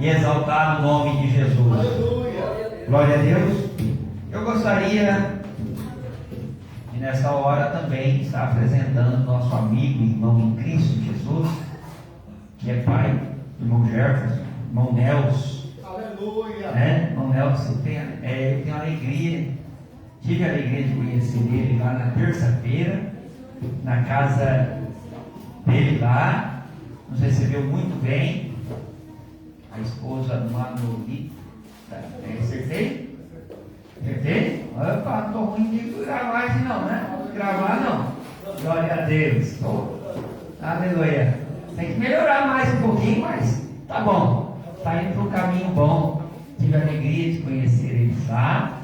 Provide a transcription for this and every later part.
e exaltado o nome de Jesus. Aleluia. Glória a Deus. Eu gostaria de nessa hora também estar apresentando nosso amigo e irmão em Cristo Jesus, que é pai, irmão Jefferson, irmão Nelson. Aleluia. Irmão Nelson, eu tenho alegria, tive a alegria de conhecer ele lá na terça-feira, na casa dele lá, nos recebeu muito bem. A esposa do Manolito, acertei? Acertei? Opa, não estou ruim de gravar aqui não, né? Gravar não. Glória a Deus. Aleluia. Tem que melhorar mais um pouquinho, mas tá bom. Está indo para um caminho bom. Tive a alegria de conhecer ele lá,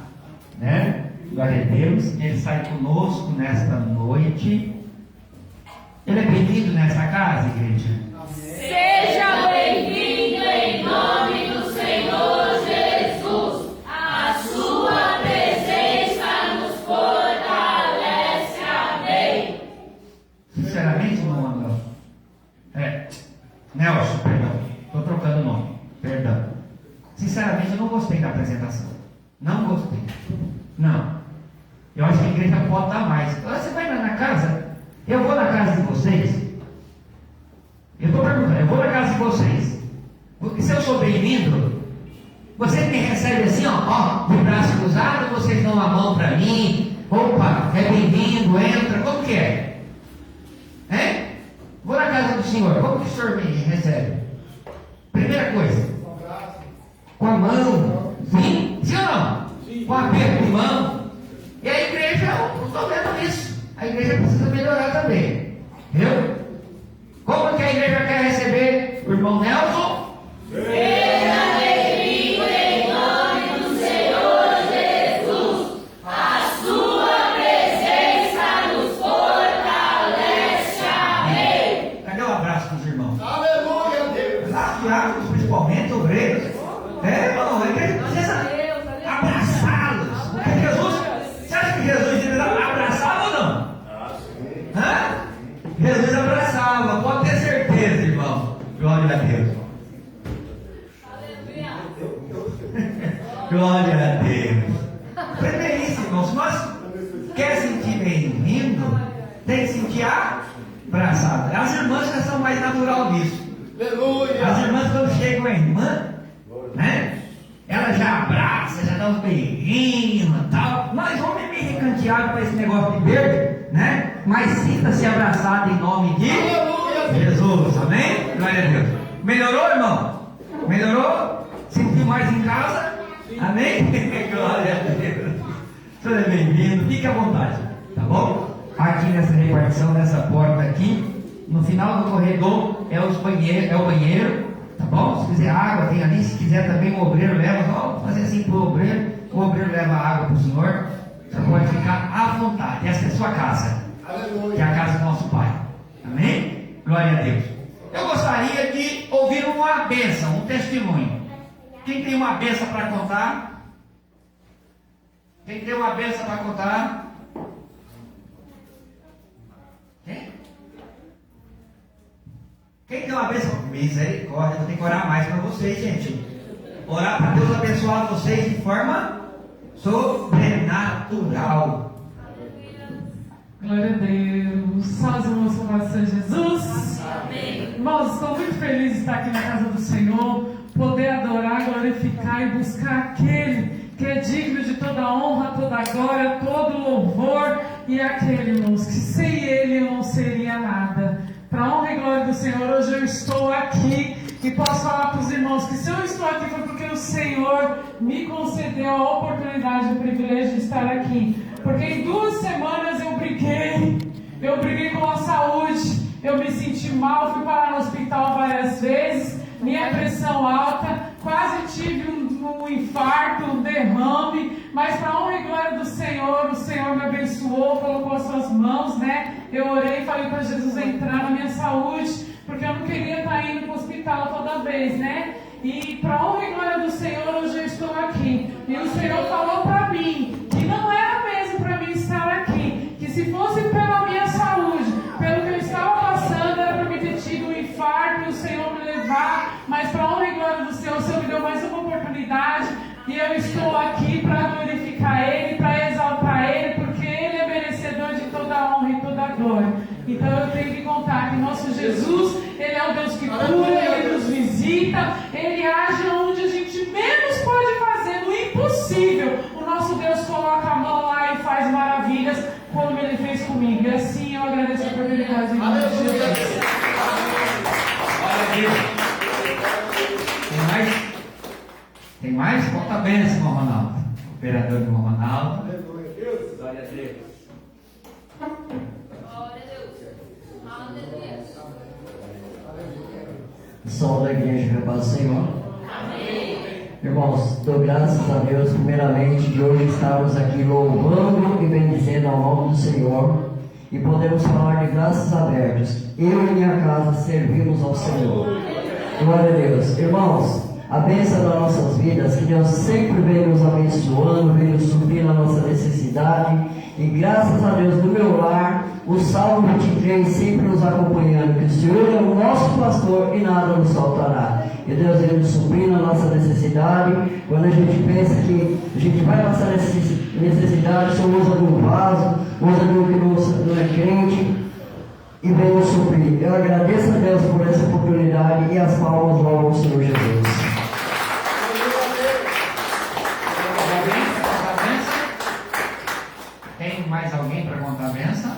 né? Glória a Deus. Ele sai conosco nesta noite. Ele é bem-vindo nessa casa, igreja? Seja bem-vindo em nome do Senhor Jesus. A sua presença nos fortalece. Amém. Sinceramente, irmão Nelson, perdão. Estou trocando o nome. Perdão. Sinceramente, eu não gostei da apresentação. Não gostei. Não. Eu acho que a igreja pode dar mais. Você vai lá na casa? Eu vou na casa de vocês. Eu estou perguntando, eu vou na casa de vocês. Se eu sou bem-vindo, vocês me recebem assim, ó, de braço cruzado, vocês dão a mão para mim. Opa, é bem-vindo, entra. Como que é? Hein? Vou na casa do Senhor. Como que o Senhor me recebe? Primeira coisa, com a mão. Sim? Sim ou não? Sim. Com aperto de mão. E a igreja, eu não estou vendo isso. A igreja precisa melhorar também. Entendeu? Como que a igreja quer receber o irmão Nelson? Seja bem-vindo em nome do Senhor Jesus. A sua presença nos fortalece. Amém. Cadê o abraço dos irmãos? Aleluia, Deus. Lá, diáconos, principalmente, obreiros. Irmão, a igreja precisa abraçá-los. Porque Jesus, você acha que Jesus abraçava ou não? Hã? Jesus abraçava, pode ter certeza, irmão. Glória a Deus. Glória a Deus. Preferência, irmãos, mas quer sentir bem-vindo, tem que sentir abraçado. As irmãs já são mais natural nisso. Aleluia. As irmãs, quando chegam a irmã, né? Ela já abraça, já dá uns beijinhos e tal. Nós vamos meio recanteados para esse negócio de verde, né? Mas sinta-se abraçado em nome de Jesus, amém? Glória a Deus. Melhorou, irmão? Melhorou? Sentiu mais em casa? Amém? Glória a Deus. Seja bem-vindo, fique à vontade, tá bom? Aqui nessa repartição, nessa porta aqui, no final do corredor é o banheiro. Tá bom? Se quiser água, tem ali. Se quiser também o obreiro leva. Vamos fazer assim para o obreiro leva a água para o senhor. Você pode ficar à vontade. Essa é a sua casa. Aleluia. Que é a casa do nosso Pai. Amém? Glória a Deus. Eu gostaria de ouvir uma bênção, um testemunho. Quem tem uma bênção para contar? Quem tem uma bênção para contar? Quem tem uma bênção? Misericórdia, eu tenho que orar mais para vocês, gente. Orar para Deus abençoar vocês de forma sobrenatural. Glória a Deus. Salve, irmãos, salvação de Jesus. Amém. Irmãos, estou muito feliz de estar aqui na casa do Senhor, poder adorar, glorificar e buscar aquele que é digno de toda honra, toda glória, todo louvor, e aquele, irmãos, que sem ele eu não seria nada. Para a honra e glória do Senhor, hoje eu estou aqui e posso falar para os irmãos que se eu estou aqui foi porque o Senhor me concedeu a oportunidade, o privilégio de estar aqui. Porque em 2 semanas eu briguei com a saúde, eu me senti mal, fui parar no hospital várias vezes, minha pressão alta, quase tive um infarto, um derrame, mas para a honra e glória do Senhor, o Senhor me abençoou, colocou as suas mãos, né? Eu orei e falei para Jesus entrar na minha saúde, porque eu não queria estar indo para o hospital toda vez, né? E para a honra e glória do Senhor, hoje eu estou aqui. E o Senhor falou para mim que não era mesmo para mim estar aqui, que se fosse pela minha saúde, pelo que eu estava passando, era para mim ter tido um infarto e o Senhor me levar, mas para a honra e glória do Senhor, o Senhor estou aqui para glorificar Ele, para exaltar Ele, porque Ele é merecedor de toda a honra e toda a glória. Então eu tenho que contar que nosso Jesus, Ele é o Deus que cura, Ele nos visita, Ele age onde a gente menos pode fazer, no impossível. O nosso Deus coloca a mão lá e faz maravilhas, como Ele fez comigo. E assim eu agradeço a oportunidade em nome de Jesus. Glória a Deus. Tem mais? Tem mais? Conta a bênção, irmão Ronaldo. Operador do irmão Ronaldo. Aleluia. Deus. Glória a Deus. Glória a Deus. Aleluia. Som da igreja, que paz do Senhor. Amém. Irmãos, dou graças a Deus, primeiramente, de hoje estarmos aqui louvando e bendizendo ao nome do Senhor e podemos falar de braços abertos. Eu e minha casa servimos ao Senhor. Glória a Deus. Irmãos, a bênção das nossas vidas, que Deus sempre vem nos abençoando, vem nos suprindo a nossa necessidade. E graças a Deus, no meu lar, o Salmo 23 sempre nos acompanhando, que o Senhor é o nosso pastor e nada nos faltará. E Deus vem nos suprindo a nossa necessidade. Quando a gente pensa que a gente vai passar necessidade, só usa de um vaso, usa de um que não é crente, e vem nos suprir. Eu agradeço a Deus por essa oportunidade e as palmas louvam ao Senhor Jesus. Tem mais alguém para contar a benção?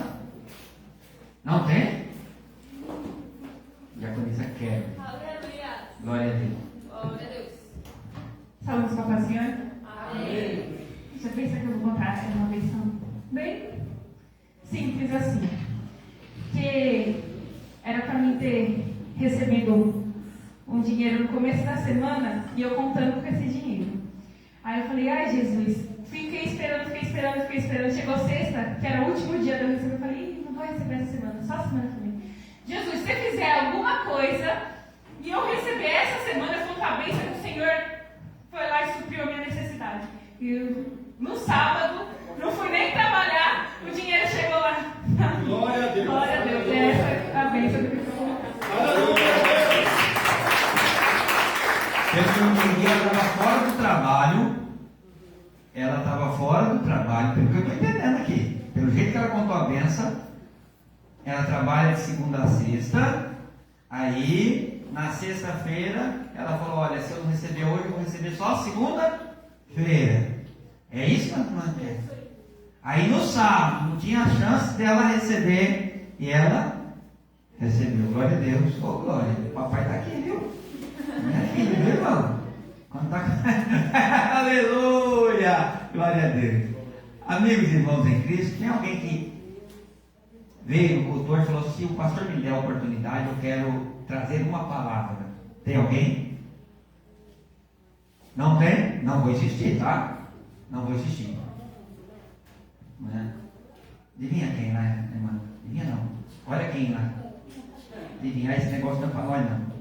Não tem? Diaconisa quer. Aleluia. Glória a Deus. Glória a Deus. Saúde, papazinha. Amém. Já pensa que eu vou contar uma versão bem simples assim. Que era para mim ter recebido um dinheiro no começo da semana e eu contando com esse dinheiro. Aí eu falei, ai Jesus, fiquei esperando. Chegou sexta, que era o último dia da receber, eu falei, não vou receber essa semana, só a semana que vem. Jesus, se você fizer alguma coisa e eu receber essa semana, eu vou estar bem, que o Senhor foi lá e supriu a minha necessidade. E no sábado, não fui nem trabalhar, o dinheiro chegou lá. Glória a Deus. Glória a Deus. Essa é a bênção do que eu vou contar. Pelo que eu entendi, ela estava fora do trabalho. Ela estava fora do trabalho, pelo que eu estou entendendo aqui. Pelo jeito que ela contou a benção, ela trabalha de segunda a sexta. Aí, na sexta-feira, ela falou: olha, se eu não receber hoje, eu vou receber só segunda-feira. É isso, Manté? Aí no sábado, não tinha chance dela receber. E ela recebeu. Glória a Deus. Ô, glória. O papai está aqui, viu? Minha filha, viu, irmão? Quando tá... Aleluia! Glória a Deus. Amigos e irmãos em Cristo, tem alguém que veio no cultor e falou: se o pastor me der a oportunidade, eu quero trazer uma palavra. Tem alguém? Não tem? Não vou insistir, tá? Não vou insistir. Né? Adivinha quem lá, irmã? Adivinha não. Olha quem lá. Adivinhar esse negócio não é para nós, não.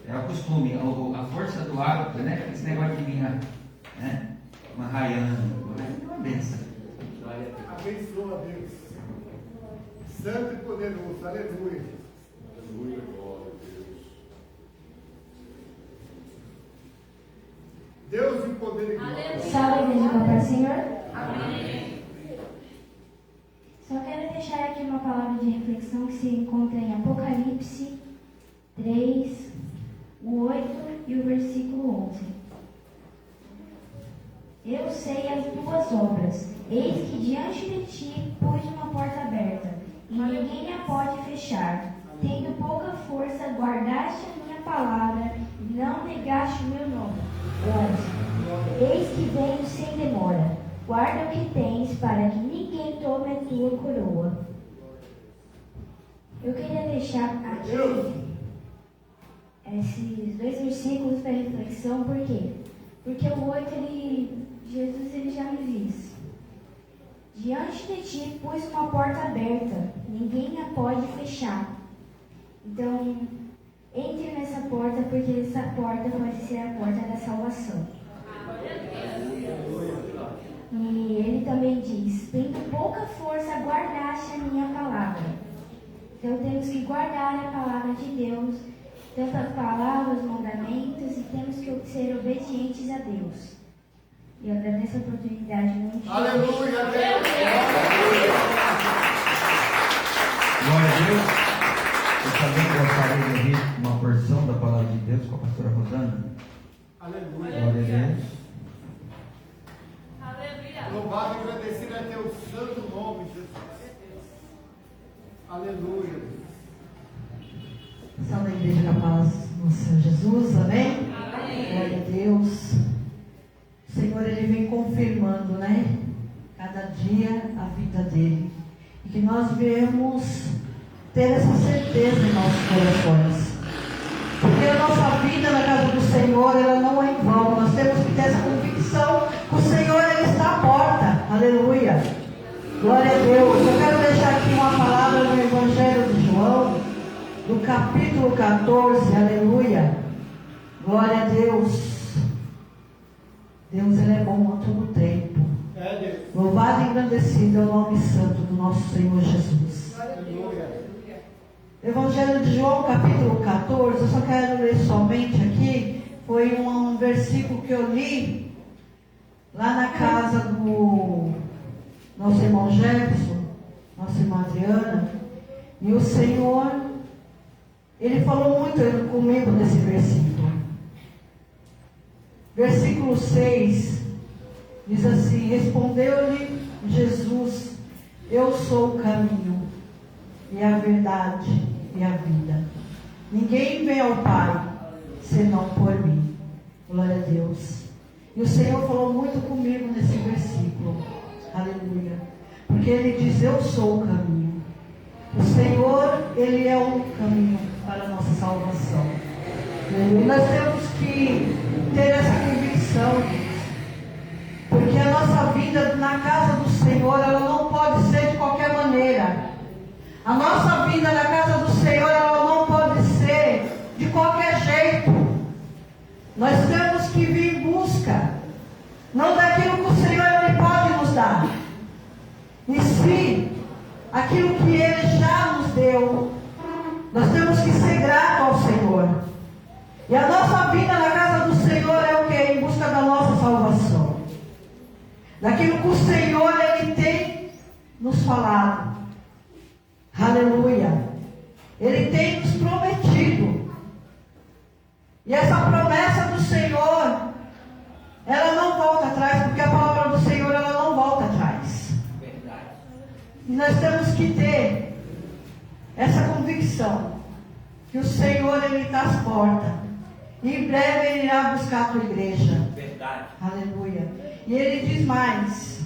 É o costume, a força do hábito, né? Esse negócio de vinha, né? Uma raiando. É uma benção. Abençoa a Deus. Santo e poderoso. Aleluia. Aleluia. Glória a Deus. Deus em poder e glória. Salve, igreja, com a paz do Senhor. Amém. Só quero deixar aqui uma palavra de reflexão que se encontra em Apocalipse 3, o 8 e o versículo 11. Eu sei as tuas obras. Eis que diante de ti pus uma porta aberta, e ninguém a pode fechar. Tendo pouca força, guardaste a minha palavra, e não negaste o meu nome. 11. Eis que venho sem demora. Guarda o que tens, para que ninguém tome a tua coroa. Eu queria deixar aqui esses dois versículos para reflexão, por quê? Porque o 8, Jesus já me disse: diante de ti pus uma porta aberta, ninguém a pode fechar. Então, entre nessa porta, porque essa porta pode ser a porta da salvação. E ele também diz: tendo pouca força, guardaste a minha palavra. Então temos que guardar a palavra de Deus tanto a palavra, os mandamentos, e temos que ser obedientes a Deus. E eu agradeço a oportunidade muito. Aleluia, Deus. Glória a Deus. Eu também gostaria de ouvir uma porção da palavra de Deus com a pastora Rosana. Aleluia. Glória a Deus. Aleluia. Louvado e agradecido é teu santo nome, Jesus. Aleluia. Salve a igreja da paz no Senhor Jesus, amém? Amém. Glória a Deus. O Senhor, Ele vem confirmando, né? Cada dia a vida dele. E que nós viemos ter essa certeza em nossos corações. Porque a nossa vida na casa do Senhor, ela não é em vão. Nós temos que ter essa convicção que o Senhor, Ele está à porta. Aleluia. Glória a Deus. Eu quero deixar aqui uma palavra no Evangelho de João, no capítulo 14. Aleluia. Glória a Deus. Deus, Ele é bom a todo tempo. É Deus. Louvado e engrandecido é o nome santo do nosso Senhor Jesus. Aleluia. Evangelho de João, capítulo 14, eu só quero ler somente aqui, foi um versículo que eu li lá na casa do nosso irmão Jefferson, nossa irmã Adriana, e o Senhor, Ele falou muito comigo nesse versículo. Versículo 6 diz assim: respondeu-lhe Jesus, eu sou o caminho e a verdade e a vida. Ninguém vem ao Pai senão por mim. Glória a Deus. E o Senhor falou muito comigo nesse versículo. Aleluia. Porque Ele diz: eu sou o caminho. O Senhor, Ele é o caminho para a nossa salvação. E nós temos que ter essa convicção, porque a nossa vida na casa do Senhor, ela não pode ser de qualquer maneira. A nossa vida na casa do Senhor, ela não pode ser de qualquer jeito. Nós temos que vir em busca, não daquilo que o Senhor Ele pode nos dar, e sim aquilo que Ele já nos deu. Nós temos que ser gratos ao Senhor. E a nossa vida na casa do Senhor é o que? Em busca da nossa salvação. Daquilo que o Senhor Ele tem nos falado. Aleluia. Ele tem nos prometido. E essa promessa do Senhor, ela não volta atrás, porque a palavra do Senhor, ela não volta atrás. E nós temos que ter essa convicção que o Senhor, Ele está às portas. E em breve Ele irá buscar a tua igreja. Verdade. Aleluia. E Ele diz mais: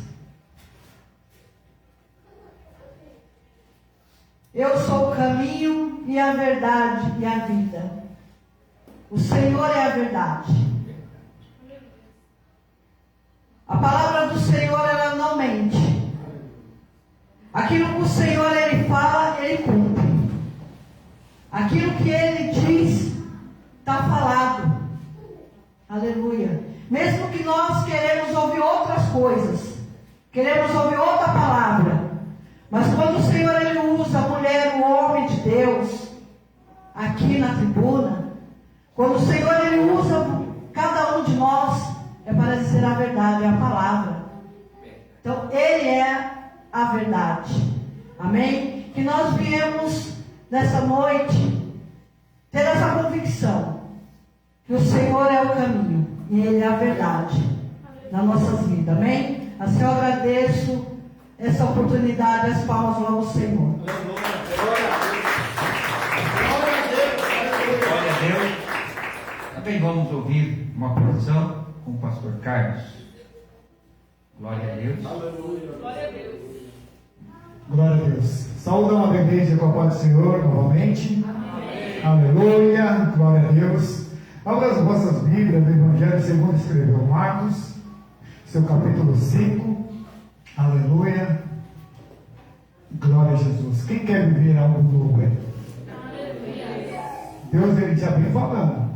eu sou o caminho e a verdade e a vida. O Senhor é a verdade. A palavra do Senhor, ela não mente. Aquilo que o Senhor, Ele fala, Ele cumpre. Aquilo que Ele diz, está falado. Aleluia. Mesmo que nós queremos ouvir outras coisas, queremos ouvir outra palavra, mas quando o Senhor Ele usa a mulher, o homem de Deus, aqui na tribuna, quando o Senhor Ele usa cada um de nós, é para dizer a verdade, é a palavra. Então Ele é a verdade. Amém? Que nós viemos nessa noite ter essa convicção que o Senhor é o caminho e Ele é a verdade nas nossas vidas. Amém? Assim eu agradeço essa oportunidade, as palmas ao Senhor. Glória a Deus. Também vamos ouvir uma porção com o pastor Carlos. Glória a Deus. Glória a Deus. Glória a Deus. Saúdam a igreja com a paz do Senhor novamente. Amém. Aleluia. Glória a Deus. Abra as vossas Bíblias do Evangelho segundo escreveu Marcos, seu capítulo 5. Aleluia. Glória a Jesus. Quem quer viver algo novo aí? Deus, Ele já vem falando.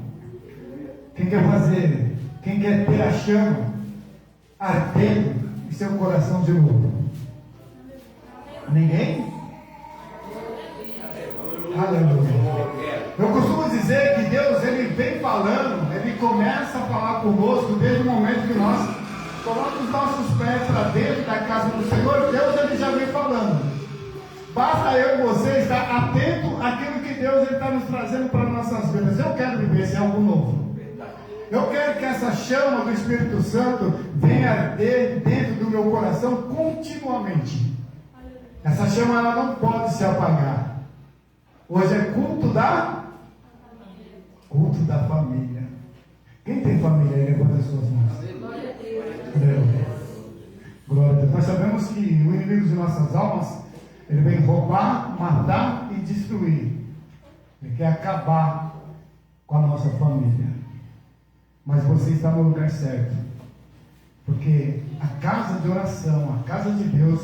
Quem quer fazer? Quem quer ter a chama ardendo em seu coração de novo? Ninguém? Aleluia. Eu costumo dizer que falando, Ele começa a falar conosco desde o momento que nós colocamos os nossos pés para dentro da casa do Senhor. Deus, Ele já vem falando. Basta eu e você estar atento àquilo que Deus está nos trazendo para nossas vidas. Eu quero viver esse algo novo. Eu quero que essa chama do Espírito Santo venha arder dentro do meu coração continuamente. Essa chama ela não pode se apagar. Hoje é culto da família. Quem tem família aí, levanta as suas mãos. Aleluia. Glória a Deus. Nós sabemos que o inimigo de nossas almas, ele vem roubar, matar e destruir. Ele quer acabar com a nossa família. Mas você está no lugar certo. Porque a casa de oração, a casa de Deus,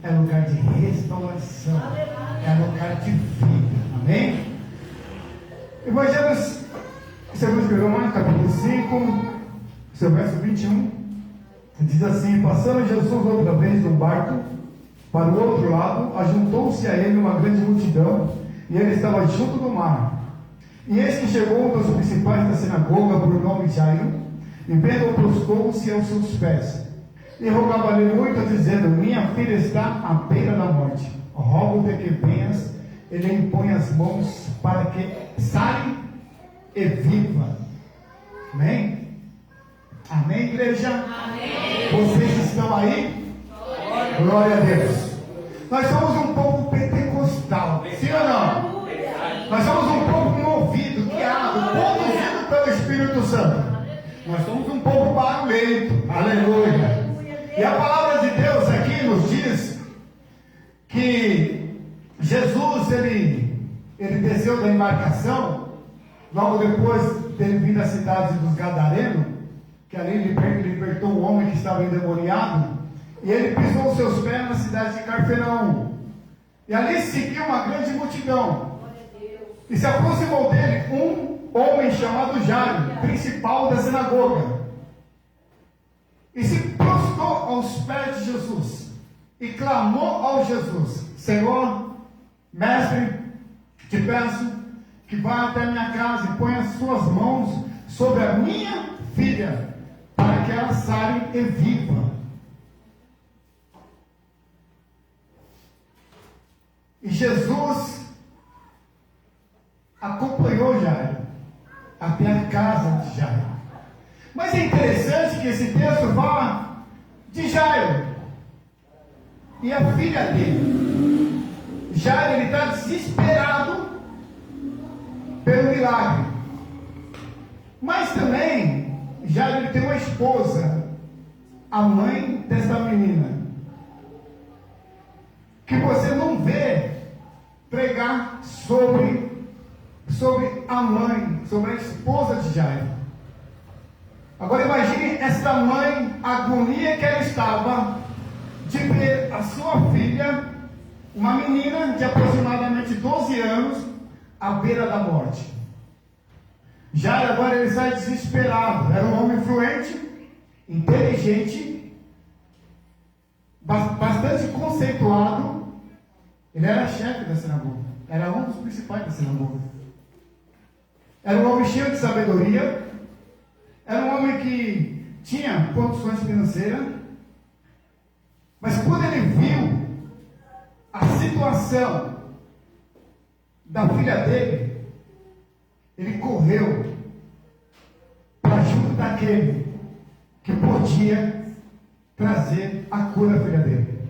é lugar de restauração. É lugar de vida. Amém? Evangelhos segundo João, capítulo 5, seu verso 21. Diz assim: passando Jesus outra vez no barco para o outro lado, ajuntou-se a ele uma grande multidão, e ele estava junto do mar. E eis que chegou um dos principais da sinagoga, por nome Jairo, e vendo-o prostou-se aos seus pés, e rogava-lhe muito, dizendo: minha filha está à beira da morte, rogo-te que venhas e lhe impõe as mãos para que sare e viva. Amém? Amém, igreja? Amém. Vocês estão aí? Glória a Deus. Nós somos um povo pentecostal, sim ou não? Nós somos um povo movido, guiado, conduzido pelo Espírito Santo. Nós somos um povo barulhento. Aleluia. E a palavra de Deus aqui nos diz que Jesus, ele desceu da embarcação, logo depois dele vir da cidade dos Gadarenos, que ali ele libertou um homem que estava endemoniado, e ele pisou os seus pés na cidade de Cafarnaum. E ali seguiu uma grande multidão. E se aproximou dele um homem chamado Jairo, principal da sinagoga. E se prostrou aos pés de Jesus e clamou ao Jesus: Senhor, mestre, te peço que vá até minha casa e ponha as suas mãos sobre a minha filha, para que ela sare e viva. E Jesus acompanhou Jairo até a casa de Jairo. Mas é interessante que esse texto fala de Jairo e a filha dele. Jairo, ele está desesperado pelo milagre. Mas também Jairo, ele tem uma esposa, a mãe dessa menina, que você não vê pregar sobre a mãe, sobre a esposa de Jairo. Agora imagine essa mãe, a agonia que ela estava de ver a sua filha, uma menina de aproximadamente 12 anos, à beira da morte. Jairo agora ele sai desesperado. Era um homem influente, inteligente, bastante conceituado. Ele era chefe da sinagoga, era um dos principais da sinagoga. Era um homem cheio de sabedoria, era um homem que tinha condições financeiras, mas quando ele viu a situação da filha dele, ele correu para junto daquele que podia trazer a cura à filha dele.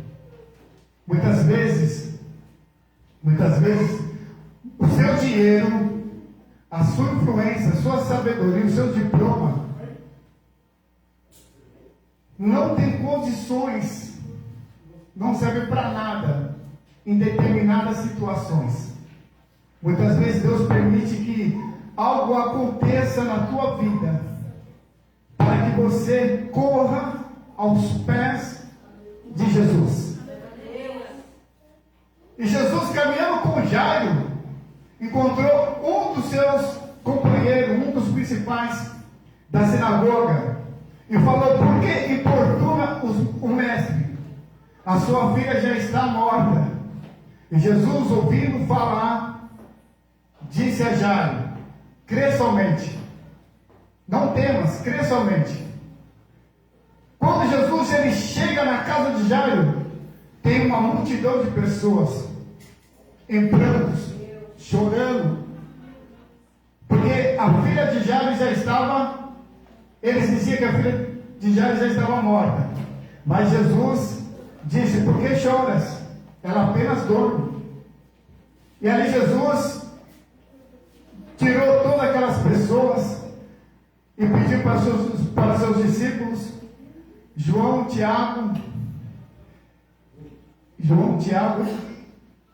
Muitas vezes, o seu dinheiro, a sua influência, a sua sabedoria, o seu diploma, não tem condições, não serve para nada em determinadas situações. Muitas vezes Deus permite que algo aconteça na tua vida, para que você corra aos pés de Jesus. E Jesus, caminhando com Jairo, encontrou um dos seus companheiros, um dos principais da sinagoga, e falou: por que importuna o mestre? A sua filha já está morta. E Jesus, ouvindo falar, disse a Jairo: crê somente, Não temas, crê somente. Quando Jesus ele chega na casa de Jairo, tem uma multidão de pessoas em prantos, chorando, porque a filha de Jairo já estava, eles diziam que a filha de Jairo já estava morta, mas Jesus disse: por que choras? Ela apenas dorme. E ali Jesus tirou todas aquelas pessoas e pediu para seus discípulos, João, Tiago,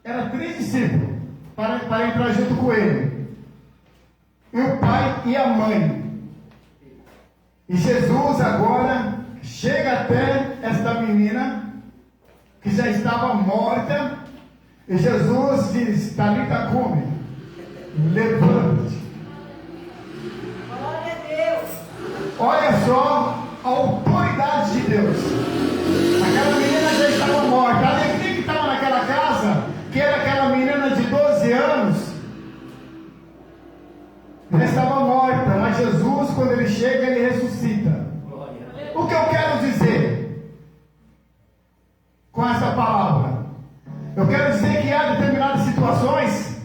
era 3 discípulos, para entrar junto com ele, e o pai e a mãe. E Jesus agora chega até esta menina, que já estava morta, e Jesus diz: Talita cumi, levante. Glória a Deus. Olha só a autoridade de Deus. Aquela menina já estava morta. A alegria que estava naquela casa, que era aquela menina de 12 anos, já estava morta. Mas Jesus, quando ele chega, ele ressuscita. O que eu quero dizer com essa palavra? Eu quero dizer que há determinadas situações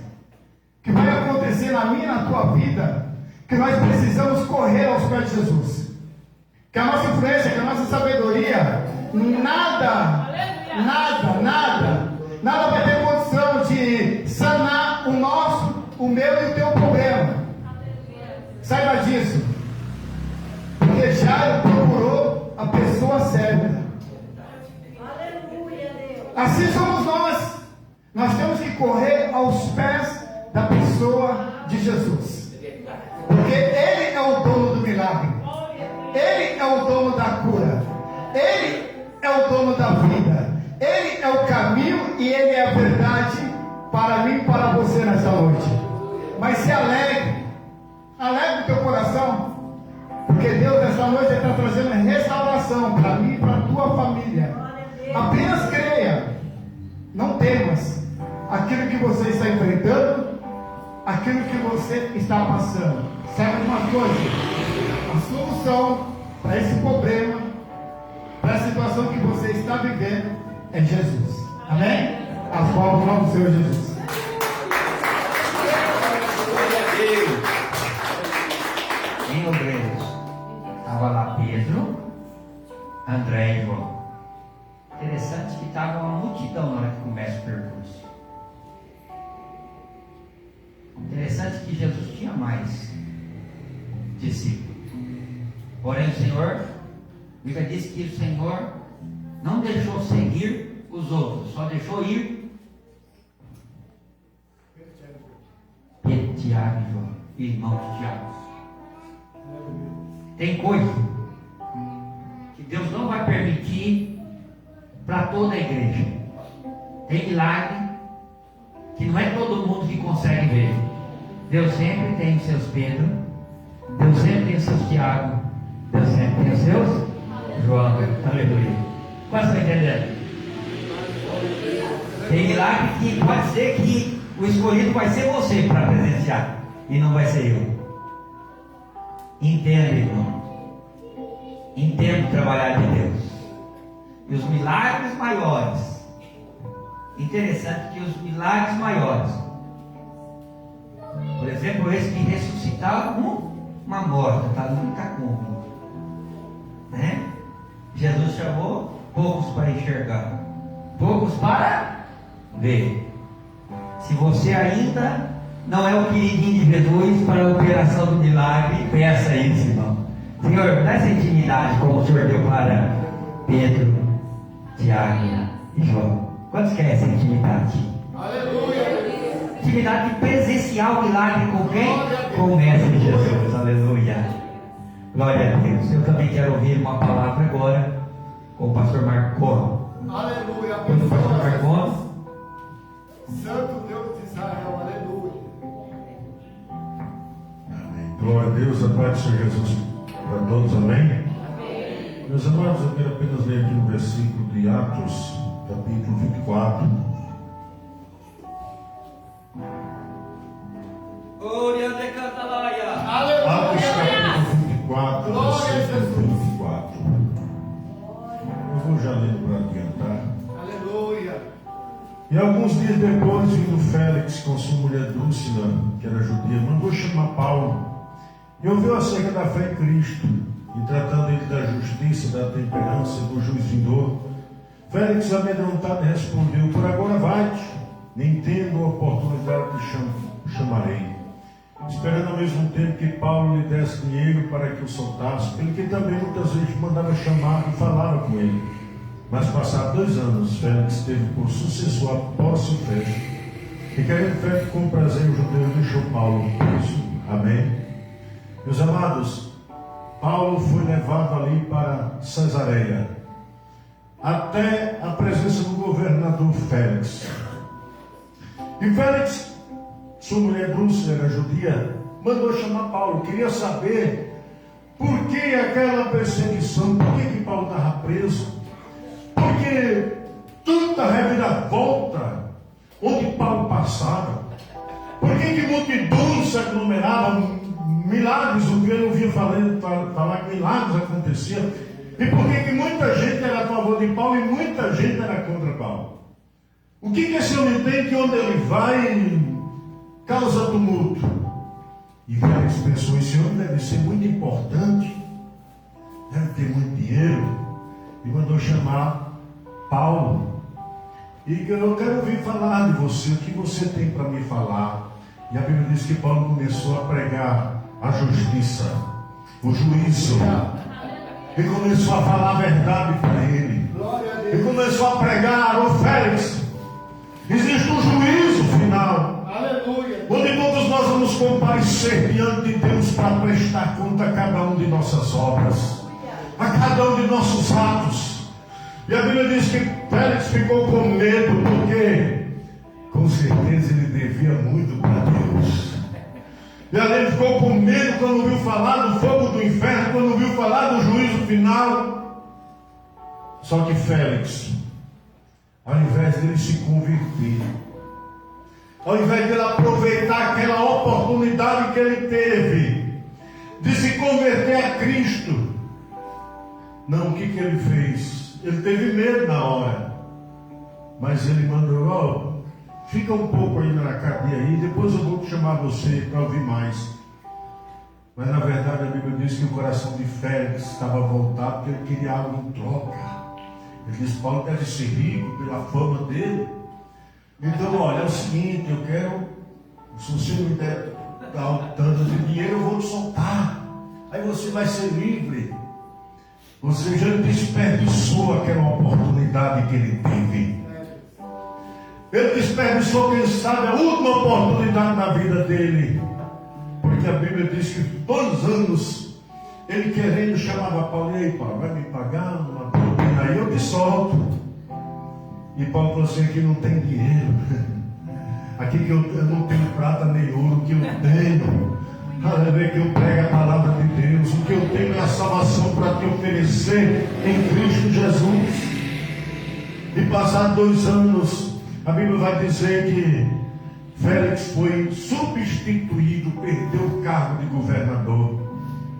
que vai acontecer na minha e na tua vida, que nós precisamos correr aos pés de Jesus. Que a nossa influência, que a nossa sabedoria, nada vai ter condição de sanar o meu e o teu problema. Saiba disso. Porque Jairo procurou a pessoa certa. Aleluia, Deus. Assim somos nós. Nós temos que correr aos pés da pessoa de Jesus. Porque Ele é o dono do milagre. Ele é o dono da cura. Ele é o dono da vida. Ele é o caminho e Ele é a verdade para mim e para você nesta noite. Mas se alegre o teu coração, porque Deus nesta noite está trazendo restauração para mim e para a tua família. Apenas creia, não temas aquilo que você está enfrentando, aquilo que você está passando. Sabe uma coisa? A solução para esse problema, para a situação que você está vivendo, é Jesus. Amém? As palmas no Senhor Jesus. Em Obreiros, estava lá Pedro, André e João. Interessante que estava uma multidão na hora que começa o percurso. Interessante que Jesus tinha mais discípulos. Porém o Senhor, a Bíblia diz que o Senhor não deixou seguir os outros, só deixou ir Pedro, Tiago e João, irmãos de Tiago. Tem coisa que Deus não vai permitir para toda a igreja. Tem milagre que não é todo mundo que consegue ver. Deus sempre tem os seus Pedro, Deus sempre tem os seus Tiago, Deus sempre tem os seus João. Aleluia. Quase está entendendo? Tem milagre que pode ser que o escolhido vai ser você para presenciar e não vai ser eu. Entenda, irmão. Entenda o trabalhar de Deus. E os milagres maiores. Interessante que os milagres maiores, por exemplo, esse que ressuscitava uma morta, está nunca como, né? Jesus chamou poucos para enxergar, poucos para ver. Se você ainda não é o queridinho de Jesus para a operação do milagre, peça isso, irmão. Senhor, dá essa intimidade como o Senhor deu para Pedro, Tiago e João. Quantos querem essa intimidade? Aleluia. Intimidade de presenciar o milagre com quem? Com o Mestre Jesus. Aleluia. Glória a Deus. Eu também quero ouvir uma palavra agora com o pastor Marcon. Aleluia. Quando o pastor Marcon, Santo Deus de Israel. Aleluia. Amém. Glória a Deus, a paz do Senhor Jesus para todos, amém? Meus amados, eu quero apenas ler aqui um versículo de Atos, capítulo 24. Glória de Catalaia. Atos, capítulo 4, versículo 24. Eu vou já lendo para adiantar. Aleluia. E alguns dias depois, vindo Félix com sua mulher Drúxila, que era judia, mandou chamar Paulo e ouviu acerca da fé em Cristo, e tratando ele da justiça, da temperança, do juiz vindouro. Félix, amedrontado, respondeu: por agora vai-te, nem tendo a oportunidade te chamarei. Esperando ao mesmo tempo que Paulo lhe desse dinheiro para que o soltasse, pelo que também muitas vezes mandava chamar e falava com ele. Mas passados 2 anos, Félix teve por sucessor a Pórcio Festo, e querendo Festo com prazer o judeu, deixou Paulo preso. Amém? Meus amados, Paulo foi levado ali para Cesareia, até a presença do governador Félix. E Félix, sua mulher Drúxila, era judia, mandou chamar Paulo, queria saber por que aquela perseguição, por que Paulo estava preso. Porque tanta reviravolta onde Paulo passava. Por que multidões se aglomeravam, milagres, o que ele ouvia falar que milagres aconteciam. E por que muita gente era a favor de Paulo e muita gente era contra Paulo. O que esse homem tem que onde ele vai causa tumulto? E Félix pensou, esse homem deve ser muito importante, deve ter muito dinheiro, e mandou chamar Paulo. E eu quero ouvir falar de você, o que você tem para me falar. E a Bíblia diz que Paulo começou a pregar a justiça, o juízo. Ele começou a falar a verdade para ele. Ele começou a pregar: ô Félix, existe um juízo final. Aleluia. Onde todos nós vamos comparecer diante de Deus para prestar conta a cada um de nossas obras, a cada um de nossos atos. E a Bíblia diz que Félix ficou com medo, porque com certeza ele devia muito para Deus. E ali ele ficou com medo quando ouviu falar do fogo do inferno, quando ouviu falar do juízo final. Só que Félix, ao invés dele se converter, ao invés dele aproveitar aquela oportunidade que ele teve de se converter a Cristo, não, o que ele fez? Ele teve medo na hora, mas ele mandou: fica um pouco aí na cadeia aí, depois eu vou te chamar você para ouvir mais. Mas na verdade a Bíblia diz que o coração de Félix estava voltado, porque ele queria algo em troca. Ele disse: Paulo deve ser rico pela fama dele, então olha, é o seguinte, eu quero, se você me der tanto de dinheiro, eu vou te soltar, aí você vai ser livre. Ou seja, ele desperdiçou aquela oportunidade que ele teve. Ele desperdiçou, quem sabe, a última oportunidade na vida dele. Porque a Bíblia diz que 2 anos ele querendo chamava Paulo: ei Paulo, vai me pagar uma propina aí, eu te solto. E Paulo falou assim: aqui não tem dinheiro, aqui que eu não tenho prata nem ouro, o que eu tenho, aleluia, que eu prego a palavra de Deus, o que eu tenho é a salvação para te oferecer em Cristo Jesus. E passados 2 anos, a Bíblia vai dizer que Félix foi substituído, perdeu o cargo de governador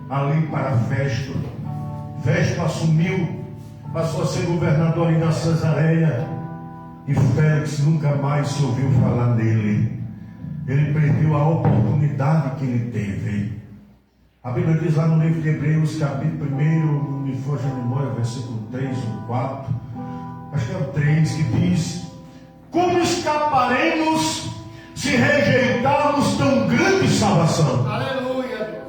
ali para Festo. Festo assumiu, passou a ser governador ali na Cesareia, e Félix nunca mais se ouviu falar nele. Ele perdeu a oportunidade que ele teve. A Bíblia diz lá no livro de Hebreus, capítulo 1, não me foge a memória, versículo 3 ou 4, acho que é o 3, que diz: como escaparemos se rejeitarmos tão grande salvação? Aleluia.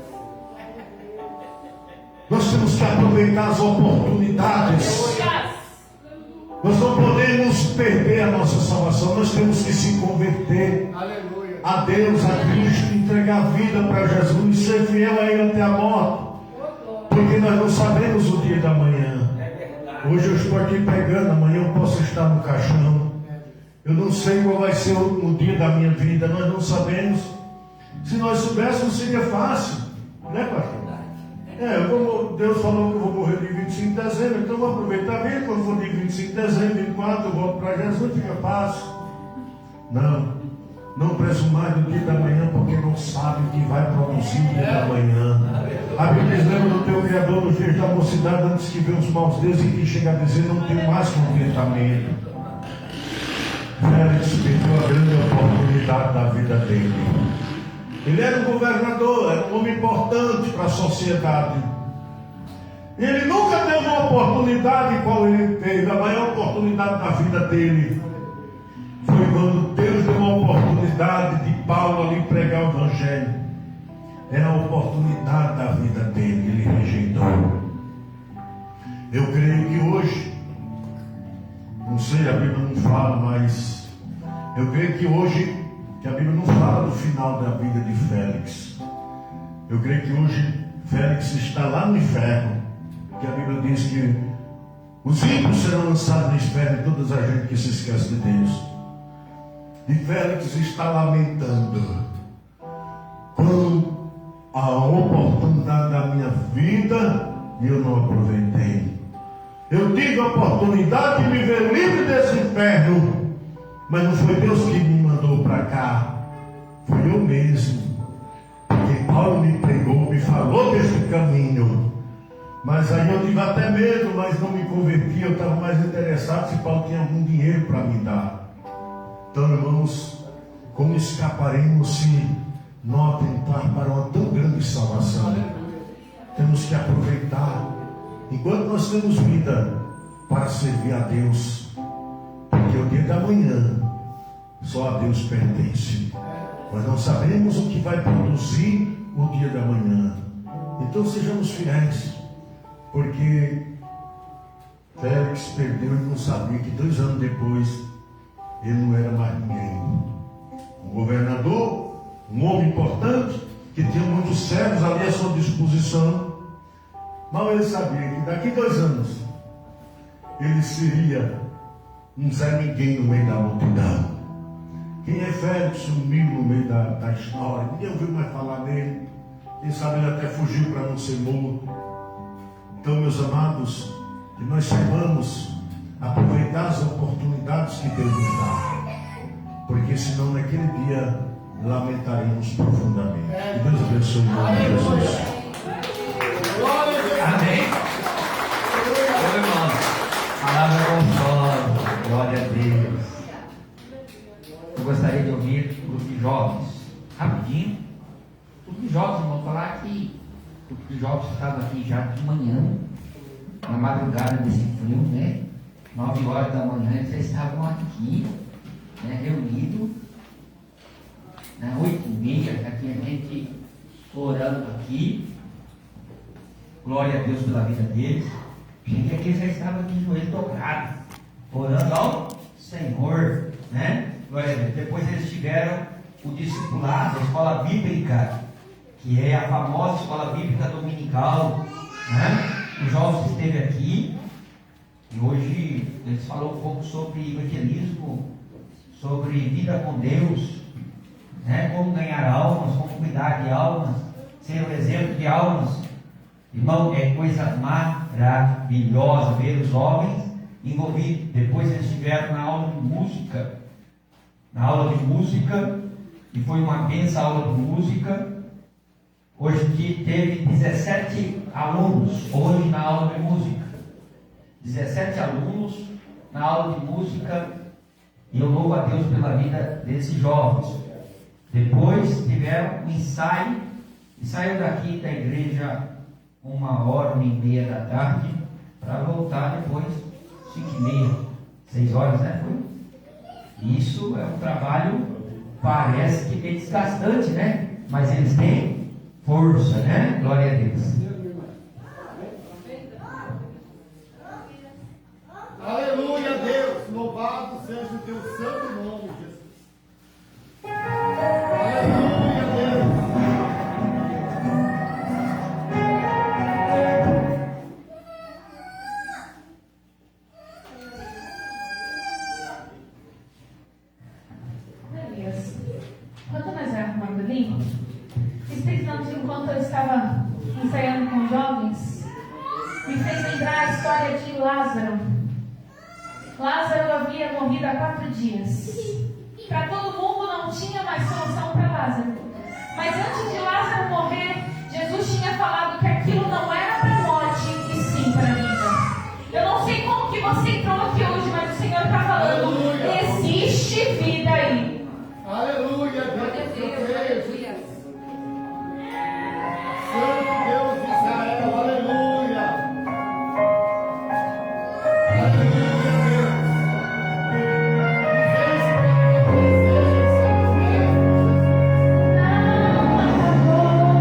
Nós temos que aproveitar as oportunidades. Nós não podemos perder a nossa salvação. Nós temos que se converter. Aleluia. A Deus, a Cristo, entregar a vida para Jesus, ser fiel a Ele até a morte. Porque nós não sabemos o dia da manhã. Hoje eu estou aqui pregando, amanhã eu posso estar no caixão. Eu não sei qual vai ser o último dia da minha vida, nós não sabemos. Se nós soubéssemos, seria fácil, né, pastor? Deus falou que eu vou morrer de 25 de dezembro, então eu vou aproveitar bem. Quando for de 25 de dezembro, 24, eu volto para Jesus, fica fácil. Não. Não presumai do dia da manhã, porque não sabe o que vai produzir no dia da manhã. A Bíblia diz: lembra do teu Criador nos dias da mocidade, antes que venham os maus dias, e que chega a dizer: não tenho mais contentamento. Félix perdeu a grande oportunidade da vida dele. Ele era um governador, era um homem importante para a sociedade. Ele nunca teve uma oportunidade qual ele teve. A maior oportunidade da vida dele foi quando Deus deu uma oportunidade de Paulo ali pregar o Evangelho. Era a oportunidade da vida dele, ele rejeitou. Eu creio que hoje, não sei, a Bíblia não fala, mas eu creio que hoje, que a Bíblia não fala do final da vida de Félix. Eu creio que hoje Félix está lá no inferno, que a Bíblia diz que os ímpios serão lançados no inferno, e toda a gente que se esquece de Deus. E Félix está lamentando: quando a oportunidade da minha vida e eu não aproveitei. Eu tive a oportunidade de me ver livre desse inferno, mas não foi Deus que me mandou para cá, foi eu mesmo. Porque Paulo me pregou, me falou desse caminho, mas aí eu tive até medo, mas não me converti. Eu estava mais interessado se Paulo tinha algum dinheiro para me dar. Então, irmãos, como escaparemos se não atentar para uma tão grande salvação? Temos que aproveitar enquanto nós temos vida para servir a Deus, porque o dia da manhã só a Deus pertence. Nós não sabemos o que vai produzir o dia da manhã. Então sejamos fiéis, porque Félix perdeu e não sabia que 2 anos depois ele não era mais ninguém. Um governador, um homem importante, que tinha muitos servos ali à sua disposição. Mal ele sabia que daqui 2 anos ele seria um Zé Ninguém no meio da multidão. Quem é Félix sumiu no meio da história, ninguém ouviu mais falar dele. Quem sabe ele até fugiu para não ser morto. Então, meus amados, que nós saibamos aproveitar as oportunidades que Deus nos dá, porque senão naquele dia lamentaremos profundamente. Que Deus abençoe o nome de Jesus. Amém. Meu irmão, palavra consola, glória a Deus. Eu gostaria de ouvir o grupo de jovens, rapidinho. O grupo de jovens, vamos falar que o grupo de jovens estava aqui já de manhã, na madrugada desse frio, né? 9 horas da manhã, eles estavam aqui, né, reunidos, né, 8h30, já tinha gente orando aqui. Glória a Deus pela vida deles. Cheguei aqui, eles já estavam aqui de joelho dobrado, orando ao Senhor, né? Glória a Deus. Depois eles tiveram o discipulado, a escola bíblica, que é a famosa escola bíblica dominical, né? O jovem esteve aqui e hoje eles falaram um pouco sobre evangelismo, sobre vida com Deus, né? Como ganhar almas, como cuidar de almas, ser um exemplo de almas. Irmão, é coisa maravilhosa ver os homens envolvidos. Depois eles estiveram na aula de música. E foi uma benção a aula de música. Hoje teve 17 alunos, hoje na aula de música. 17 alunos na aula de música. E eu louvo a Deus pela vida desses jovens. Depois tiveram um ensaio. E saiu daqui da igreja 1h30 da tarde, para voltar depois 5h30, 6 horas, né? Isso é um trabalho, parece que é desgastante, né? Mas eles têm força, né? Glória a Deus. Aleluia, Deus, louvado seja o teu santo nome, Jesus. Aleluia, Deus. Quando nós arrumamos ali, o Espírito Santo, enquanto eu estava ensaiando com jovens, me fez lembrar a história de Lázaro. Lázaro havia morrido há 4 dias. Para todo mundo não tinha mais solução para Lázaro. Mas antes de Lázaro morrer, Jesus tinha falado que aquilo não era para a morte, e sim para a vida. Eu não sei como que você entrou aqui hoje, mas o Senhor está falando, Aleluia. existe vida aí. Aleluia, Deus. Aleluia. Santo Deus de Israel, aleluia. Aleluia, Deus. Não acabou.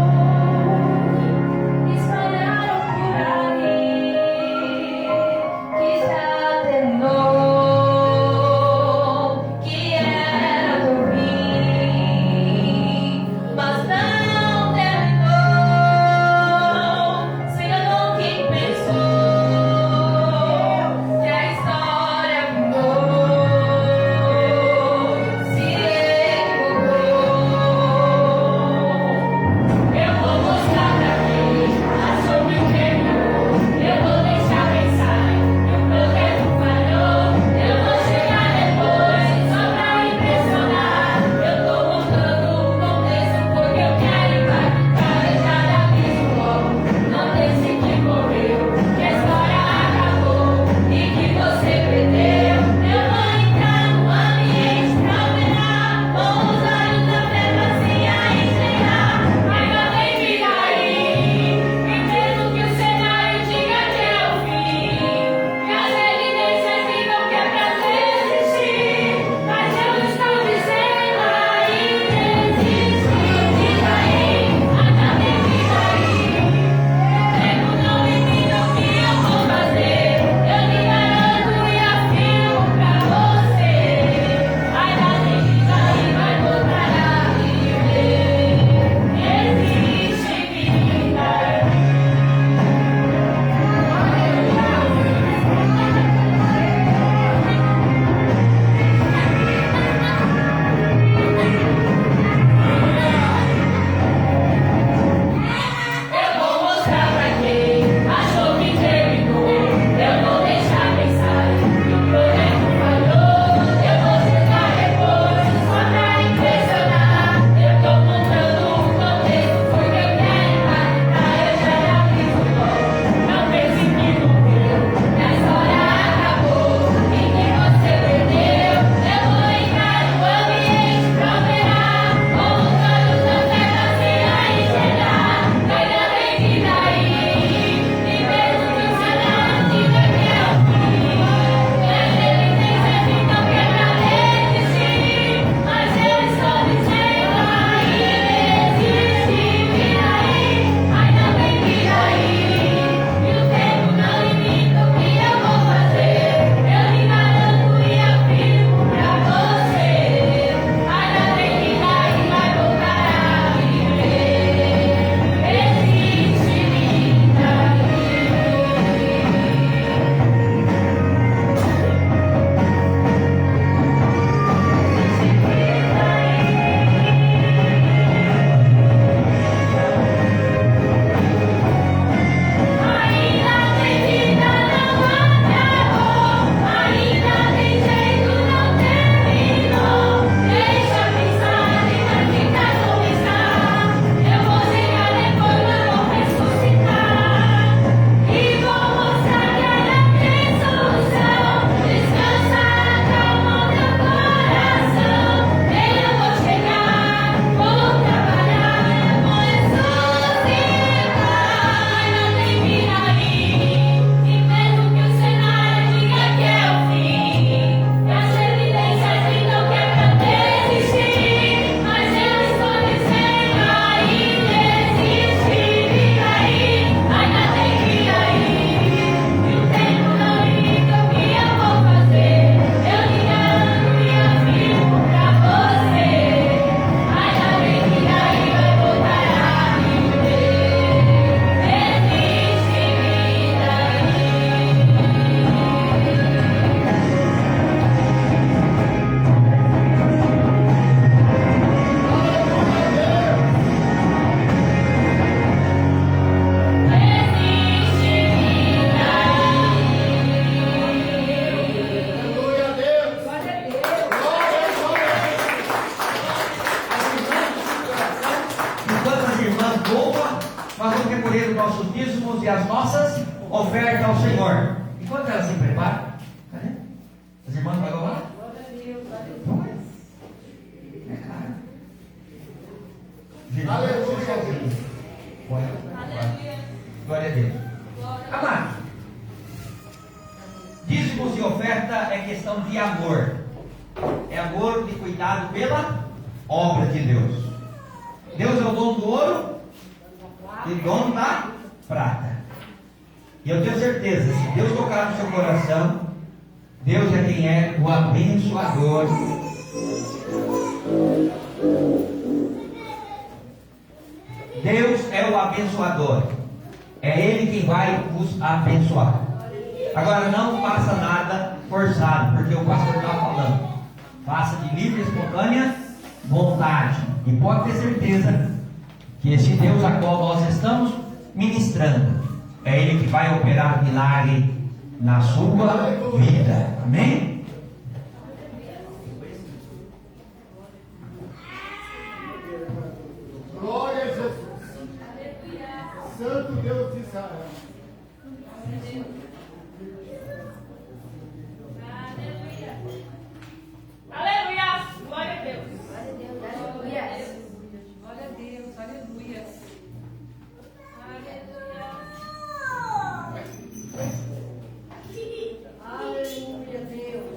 e as nossas ofertas ao Senhor. Enquanto elas se preparam, cadê? As irmãs vão louvar? É claro. Aleluia. Glória a Deus. Amado, dízimos e oferta é questão de amor. É amor de cuidado pela obra de Deus. Deus é o dono do ouro e dono da prata. E eu tenho certeza, se Deus tocar no seu coração, Deus é quem é o abençoador. Deus é o abençoador. É Ele quem vai os abençoar. Agora não faça nada forçado, porque o pastor está falando. Faça de livre e espontânea vontade. E pode ter certeza que esse Deus a qual nós estamos ministrando, é Ele que vai operar milagre na sua vida. Amém? Glória a Jesus. Santo Deus de Israel. Aleluia! Glória a Deus! Glória a Deus. Glória a Deus. Aleluia. Aleluia. Aleluia, Deus.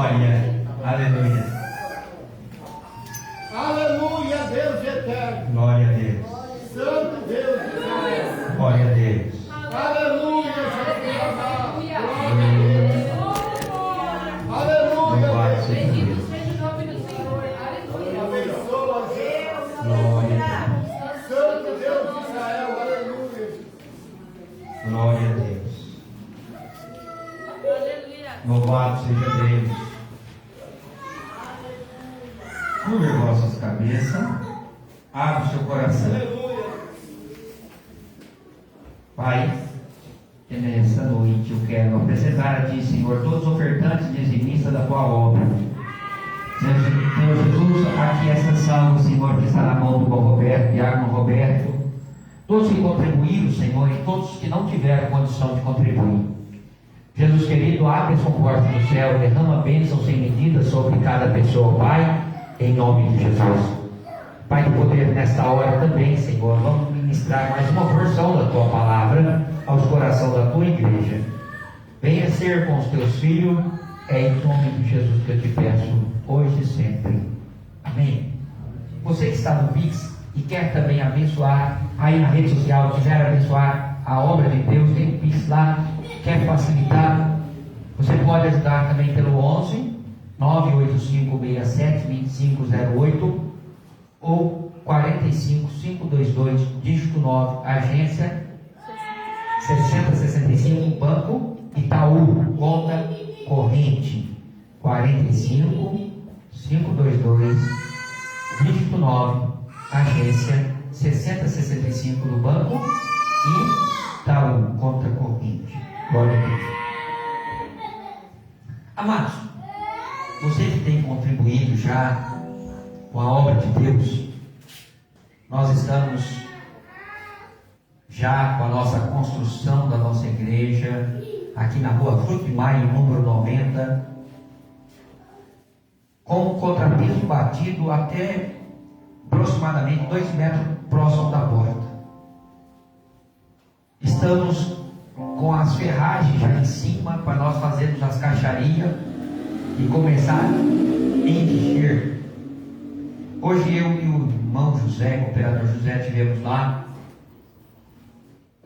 Glória. Aleluia. Aleluia, Deus eterno. Glória a Deus. Santo Deus de Israel. Glória a Deus. Aleluia, Jesus amado. Louvado Aleluia, seja Deus. Deus. Seja o nome do Senhor. Aleluia. Abençoa, Deus. Glória a Deus. Santo Deus de Israel. Aleluia. Glória a Deus. Aleluia. Louvado seja Deus. Curve vossas cabeças. Abra o seu coração. Pai, que nessa noite eu quero apresentar a Ti, Senhor, todos os ofertantes e dizimistas da Tua obra. Senhor Jesus, aqui essa salva, Senhor, que está na mão do Bom Roberto, Diácono Roberto, todos que contribuíram, Senhor, e todos que não tiveram condição de contribuir. Jesus querido, abre as portas do céu, derrama bênção sem medida sobre cada pessoa, Pai, em nome de Jesus. Pai do poder, nesta hora também, Senhor, vamos ministrar mais uma porção da Tua palavra aos corações da Tua igreja. Venha ser com os Teus filhos, é em nome de Jesus que eu te peço, hoje e sempre. Amém. Você que está no Pix e quer também abençoar, aí na rede social, quiser abençoar a obra de Deus, tem um Pix lá, quer facilitar, você pode ajudar também pelo 11 98567 2508 ou 45522, dígito 9, agência 6065, Banco Itaú, conta corrente 45522, dígito 9, agência 6065 do Banco Itaú, conta corrente. Glória a Deus. Amados, você que tem contribuído já com a obra de Deus, nós estamos já com a nossa construção da nossa igreja aqui na rua Fruto de Maio, número 90, com o contrapiso batido até aproximadamente 2 metros próximo da porta. Estamos com as ferragens já em cima para nós fazermos as caixarias e começar a encher. Hoje eu e o irmão José, o operador José, estivemos lá.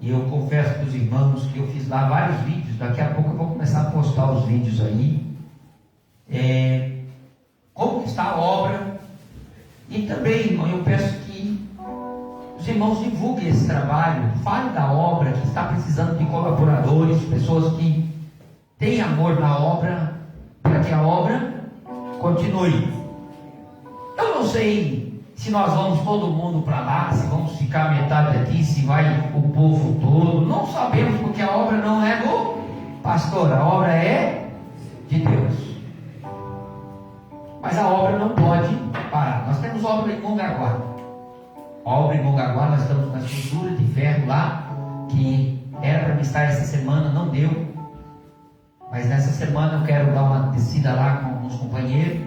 E eu confesso para os irmãos que eu fiz lá vários vídeos. Daqui a pouco eu vou começar a postar os vídeos aí. Como que está a obra. E também, irmão, eu peço que os irmãos divulguem esse trabalho. Falem da obra, que está precisando de colaboradores, pessoas que têm amor na obra, para que a obra continue. Eu não sei se nós vamos todo mundo para lá, se vamos ficar metade aqui, se vai o povo todo. Não sabemos, porque a obra não é do pastor, a obra é de Deus. Mas a obra não pode parar. Nós temos obra em Mongaguá. Obra em Mongaguá, nós estamos na estrutura de ferro lá, que era para me estar essa semana, não deu. Mas nessa semana eu quero dar uma descida lá com os companheiros,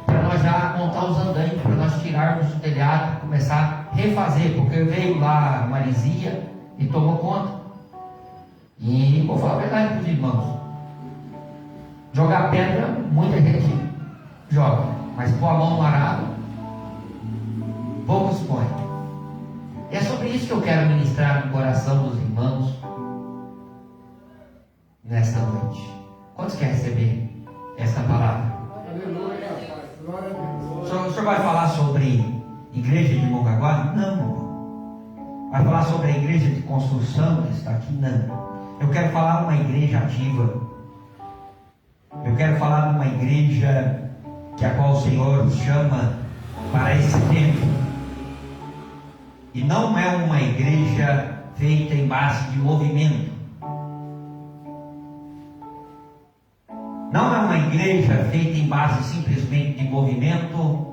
para nós já montar os andaimes, para nós tirarmos o telhado, começar a refazer, porque veio lá a Marizia e tomou conta. E vou falar a verdade para os irmãos, jogar pedra, muita gente joga, mas pôr a mão no arado, poucos põem. E é sobre isso que eu quero ministrar no coração dos irmãos nesta noite. Quantos querem receber esta palavra? Aleluia, Pai. Glória a Deus. O senhor vai falar sobre igreja de Mongaguá? Não. Vai falar sobre a igreja de construção que está aqui? Não. Eu quero falar de uma igreja ativa. Eu quero falar de uma igreja que a qual o Senhor chama para esse tempo. E não é uma igreja feita em base de movimento. Não é uma igreja feita em base simplesmente de movimento.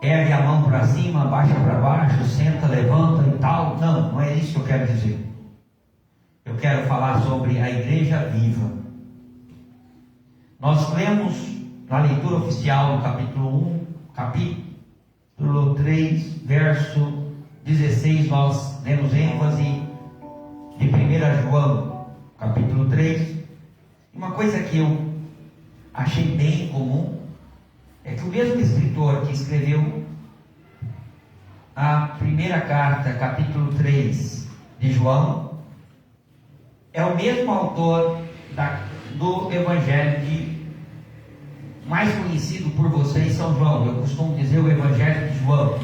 Ergue a mão para cima, baixa para baixo, senta, levanta e tal. Não, não é isso que eu quero dizer. Eu quero falar sobre a igreja viva. Nós lemos na leitura oficial do capítulo 1, capítulo 3, verso 16, nós lemos ênfase de 1 João, capítulo 3. Uma coisa que eu achei bem comum é que o mesmo escritor que escreveu a primeira carta, capítulo 3 de João, é o mesmo autor do evangelho mais conhecido por vocês, São João. Eu costumo dizer o evangelho de João.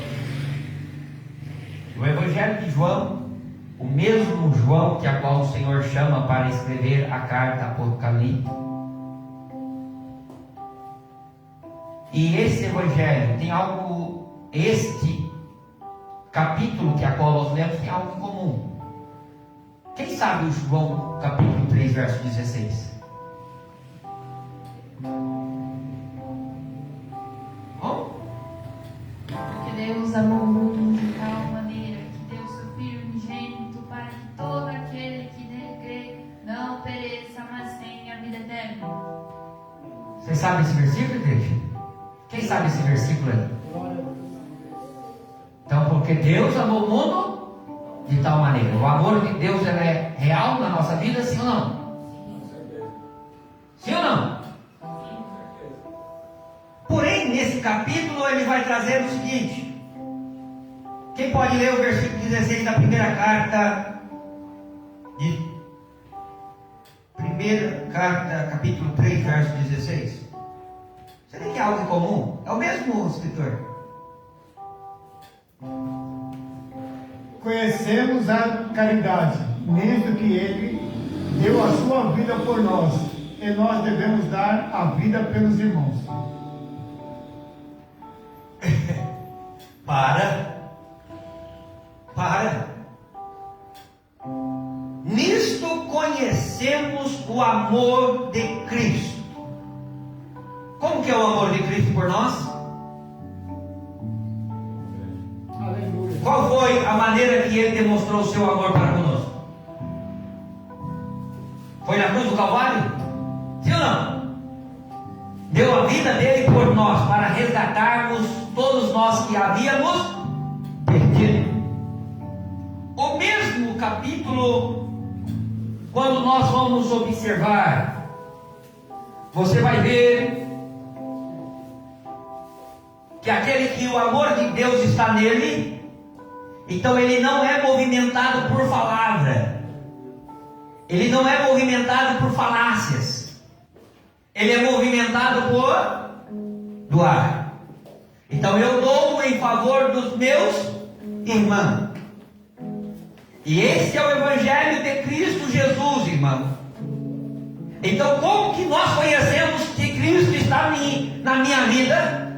O evangelho de João, o mesmo João que a qual o Senhor chama para escrever a carta Apocalipse. E esse evangelho tem algo, este capítulo que a qual nós lemos tem algo em comum. Quem sabe o João capítulo 3, verso 16? Porque Deus amou o mundo de tal maneira que deu seu Filho unigênito para que todo aquele que nele crê não pereça, mas tenha a vida eterna. Você sabe esse versículo, igreja? Quem sabe esse versículo aí? Então, porque Deus amou o mundo de tal maneira. O amor de Deus ele é real na nossa vida, sim ou não? Sim ou não? Porém, nesse capítulo ele vai trazer o seguinte. Quem pode ler o versículo 16 da primeira carta capítulo 3, verso 16? Será que é algo em comum? É o mesmo escritor. Conhecemos a caridade, nisto que Ele deu a sua vida por nós, e nós devemos dar a vida pelos irmãos. Para. Nisto conhecemos o amor de Cristo. Como que é o amor de Cristo por nós? Qual foi a maneira que Ele demonstrou o seu amor para conosco? Foi na cruz do Calvário? Sim ou não? Deu a vida dele por nós, para resgatarmos todos nós que havíamos perdido. O mesmo capítulo, quando nós vamos observar, você vai ver que aquele que o amor de Deus está nele, então ele não é movimentado por palavra, ele não é movimentado por falácias, ele é movimentado por doar. Então eu dou em favor dos meus irmãos. E esse é o Evangelho de Cristo Jesus, irmão. Então como que nós conhecemos que Cristo está na minha vida?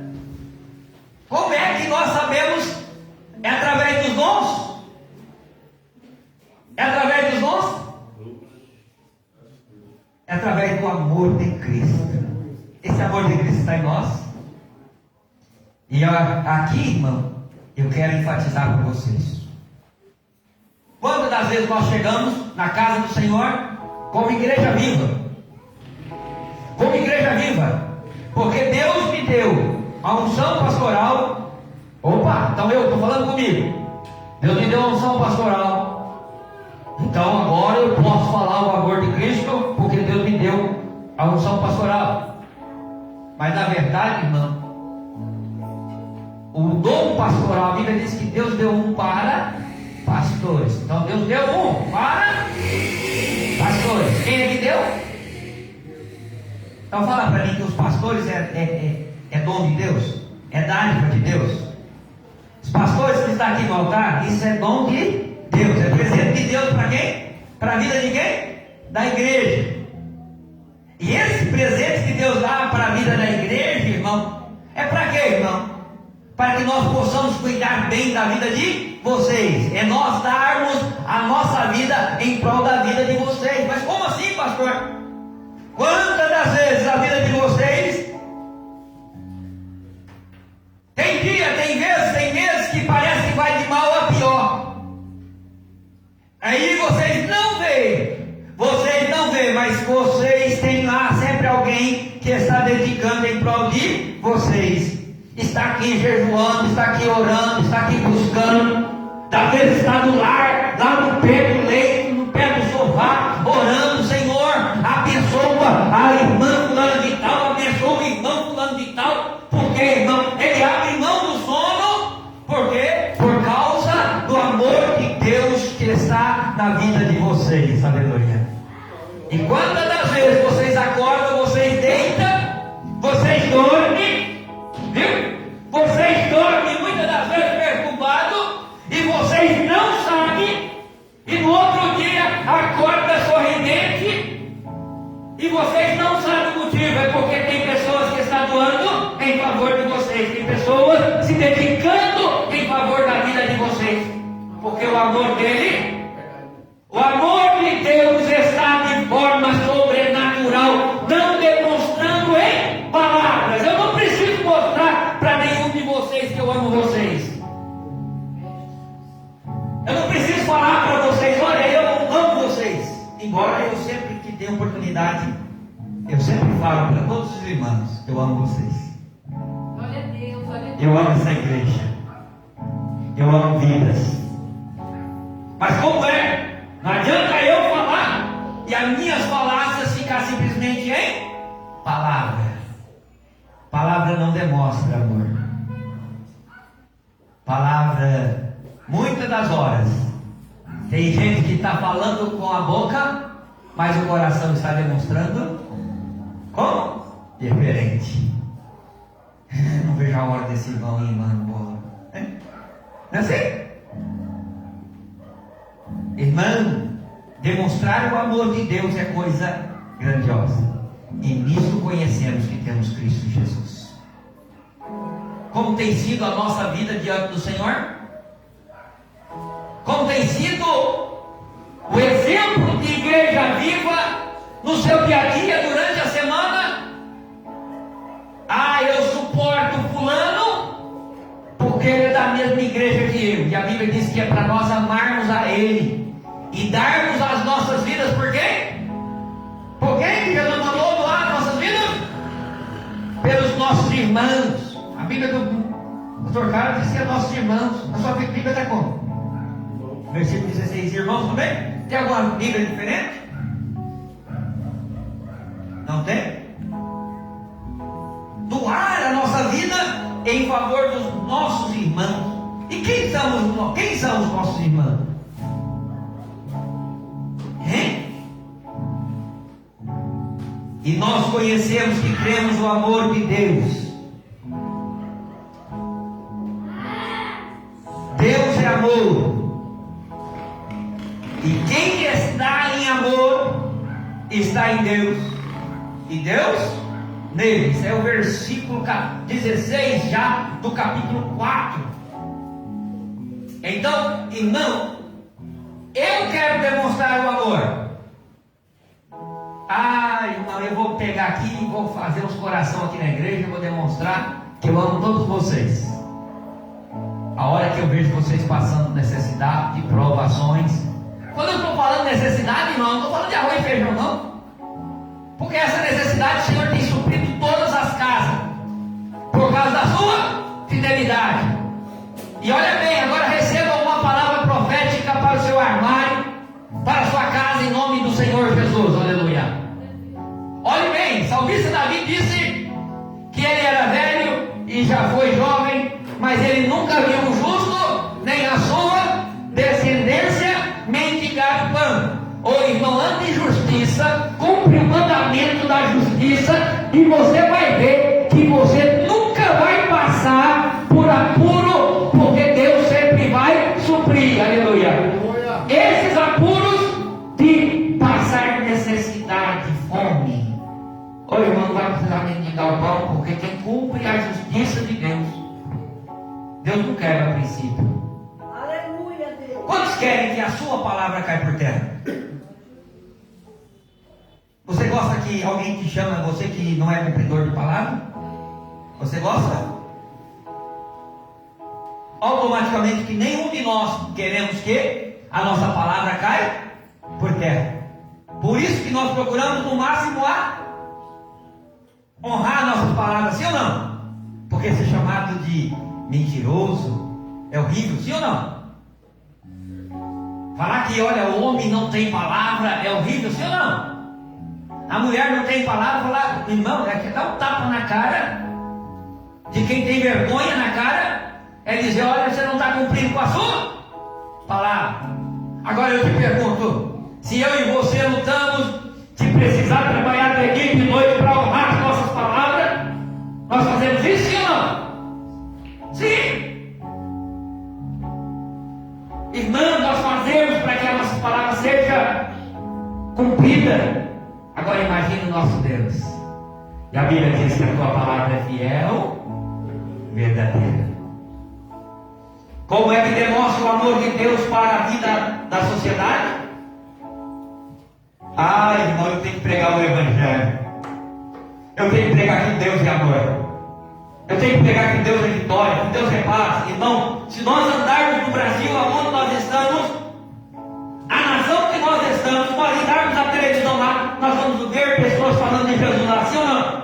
Como é que nós sabemos? É através dos dons? É através dos dons? É através do amor de Cristo. Esse amor de Cristo está em nós. E aqui, irmão, eu quero enfatizar para vocês. Quantas das vezes nós chegamos na casa do Senhor como igreja viva? Como igreja viva. Porque Deus me deu a unção pastoral. Opa, então eu estou falando comigo. Deus me deu a unção pastoral. Então agora eu posso falar o amor de Cristo, porque Deus me deu a unção pastoral. Mas na verdade, irmão, o dom pastoral, a Bíblia diz que Deus deu um para pastores. Então Deus deu um para pastores. Quem é que deu? Então fala para mim que os pastores é dom de Deus, é dádiva de Deus. Os pastores que estão aqui no altar, isso é dom de Deus, é presente de Deus para quem? Para a vida de quem? Da igreja. E esse presente que Deus dá para a vida da igreja, irmão, é para quê, irmão? Para que nós possamos cuidar bem da vida de vocês. É nós darmos a nossa vida em prol da vida de vocês. Mas como assim, pastor? Quantas das vezes a vida de vocês tem meses que parece que vai de mal a pior. Aí vocês não veem, mas vocês têm lá sempre alguém que está dedicando em prol de vocês. Está aqui jejuando, está aqui orando, está aqui buscando. Talvez está no lar, lá no pé do leito, no pé do sofá, orando. Senhor, abençoa a irmã fulana de tal, abençoa amor dele? O amor de Deus está de forma sobrenatural, não demonstrando em palavras. Eu não preciso mostrar para nenhum de vocês que eu amo vocês. Eu não preciso falar para vocês, olha, eu amo vocês. Embora eu sempre que tenho oportunidade, eu sempre falo para todos os irmãos que eu amo vocês. Glória a Deus, glória a Deus. Eu amo essa igreja. Eu amo vidas. Mas como é? Não adianta eu falar e as minhas falácias ficar simplesmente em palavra. Palavra não demonstra amor. Palavra, muitas das horas, tem gente que está falando com a boca, mas o coração está demonstrando como? Diferente. Não vejo a hora desse irmão ir, mano, embora. Não é assim? Irmão, demonstrar o amor de Deus é coisa grandiosa. E nisso conhecemos que temos Cristo Jesus. Como tem sido a nossa vida diante do Senhor? Como tem sido o exemplo de igreja viva no seu dia a dia durante a semana? Ah, eu suporto fulano porque ele é da mesma igreja que eu. E a Bíblia diz que é para nós amarmos a ele e darmos as nossas vidas por quem? Por quem que Jesus mandou doar as nossas vidas? Pelos nossos irmãos. A Bíblia do pastor Carlos diz que é nossos irmãos. A sua Bíblia está como? Versículo 16, irmãos também? Tem alguma Bíblia diferente? Não tem? Doar a nossa vida em favor dos nossos irmãos. E quem são os nossos irmãos? Hein? E nós conhecemos que cremos no amor de Deus. Deus é amor. E quem está em amor está em Deus. E Deus nele. Esse é o versículo 16 já do capítulo 4. Então, irmão, eu quero demonstrar o amor. Ah, irmão, eu vou pegar aqui e vou fazer uns coração aqui na igreja e vou demonstrar que eu amo todos vocês. A hora que eu vejo vocês passando necessidade, de provações. Quando eu estou falando necessidade, irmão, não estou falando de arroz e feijão, não. Porque essa necessidade o Senhor tem suprido todas as casas. Por causa da sua fidelidade. E olha bem, agora receba uma palavra profética para o seu armário, para a sua casa, em nome do Senhor Jesus. Aleluia. Olhe bem, salmista Davi disse que ele era velho e já foi jovem, mas ele nunca viu um justo, nem a sua descendência mendigar o pão. Ô irmão, ande em justiça, cumpre o mandamento da justiça, e você vai ver que você nunca vai passar por apuro, porque Deus sempre vai suprir. Aleluia. Esses apuros de passar necessidade, fome. Ô irmão, não vai precisar mendigar o pão, porque quem cumpre a justiça de Deus, Deus não quer a princípio. Aleluia, Deus. Quantos querem que a sua palavra caia por terra? Você gosta que alguém te chama você que não é cumpridor de palavra? Você gosta? Automaticamente que nenhum de nós queremos que a nossa palavra caia por terra. Por isso que nós procuramos no máximo a honrar nossas palavras, sim ou não? Porque ser chamado de mentiroso é horrível, sim ou não? Falar que, olha, o homem não tem palavra é horrível, sim ou não? A mulher não tem palavra, falar, irmão, é que dá um tapa na cara de quem tem vergonha na cara, é dizer, olha, você não está cumprindo com a sua palavra. Agora eu te pergunto, se eu e você lutamos, se precisar trabalhar de dia e de noite para honrar as nossas palavras, nós fazemos isso, sim ou não? Sim! Irmão, nós fazemos para que a nossa palavra seja cumprida. Agora imagine o nosso Deus. E a Bíblia diz que a tua palavra é fiel, verdadeira. Como é que demonstra o amor de Deus para a vida da sociedade? Ah, irmão, eu tenho que pregar o Evangelho. Eu tenho que pregar que Deus é amor. Eu tenho que pregar que Deus é vitória, que Deus é paz. Irmão, se nós andarmos no Brasil, aonde nós estamos, a nação que nós estamos, nós ligarmos a televisão lá, nós vamos ver pessoas falando de Jesus lá, sim ou não?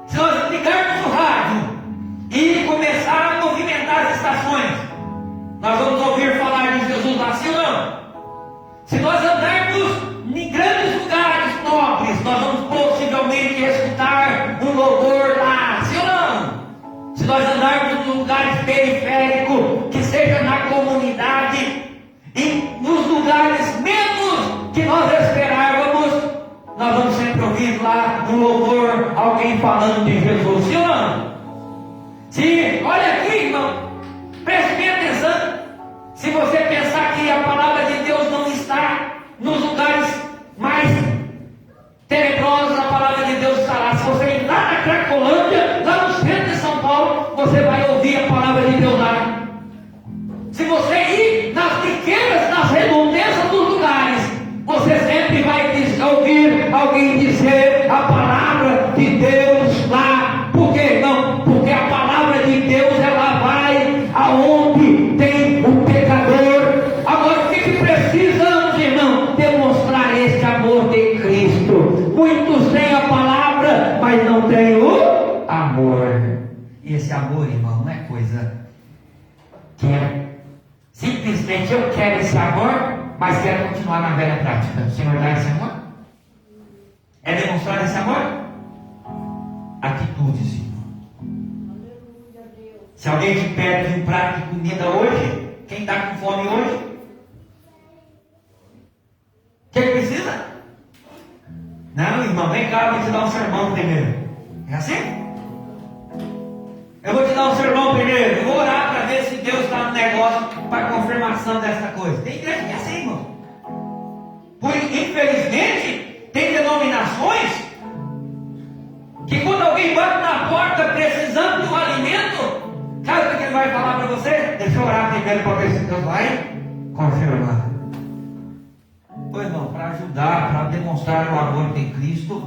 Se nós ligarmos o rádio e começar a movimentar as estações, nós vamos ouvir falar de Jesus lá, sim ou não? Se nós andarmos em grandes lugares nobres, nós vamos possivelmente escutar um louvor lá, sim ou não? Se nós andarmos em lugares periféricos, que seja na comunidade, e nos lugares menos que nós esperávamos, nós vamos sempre ouvir lá no louvor alguém falando de Jesus, sim ou não? Se, olha aqui, irmão, preste bem atenção. Se você pensar que a palavra de Deus não está nos lugares mais tenebrosos, a palavra de Deus está lá. Se você ir lá na Cracolândia, lá no centro de São Paulo, você vai ouvir a palavra de Deus lá. Se você ir nas pequenas, nas redondezas dos lugares, você sempre vai ouvir alguém dizer a palavra de Deus lá. Por quê, irmão? Porque a palavra de Deus, ela vai aonde tem o pecador. Agora, o que precisamos, irmão? Demonstrar esse amor de Cristo. Muitos têm a palavra, mas não têm o amor. E esse amor, irmão, não é coisa que é simplesmente eu quero esse amor, mas quero continuar na velha prática. O Senhor dá esse amor? É demonstrar esse amor? Atitudes, irmão. Se alguém te pede um prato de comida hoje, quem está com fome hoje? O que precisa? Não, irmão, vem cá, eu vou te dar um sermão primeiro. É assim? Eu vou te dar um sermão primeiro. Eu vou orar para ver se Deus está no negócio para a confirmação dessa coisa. Tem igreja que é assim, irmão. Infelizmente, tem denominações que quando alguém bate na porta precisando de um alimento, sabe o que ele vai falar para você? Deixa eu orar primeiro para ver se Deus vai confirmar. Pois irmão, para ajudar, para demonstrar o amor de Cristo,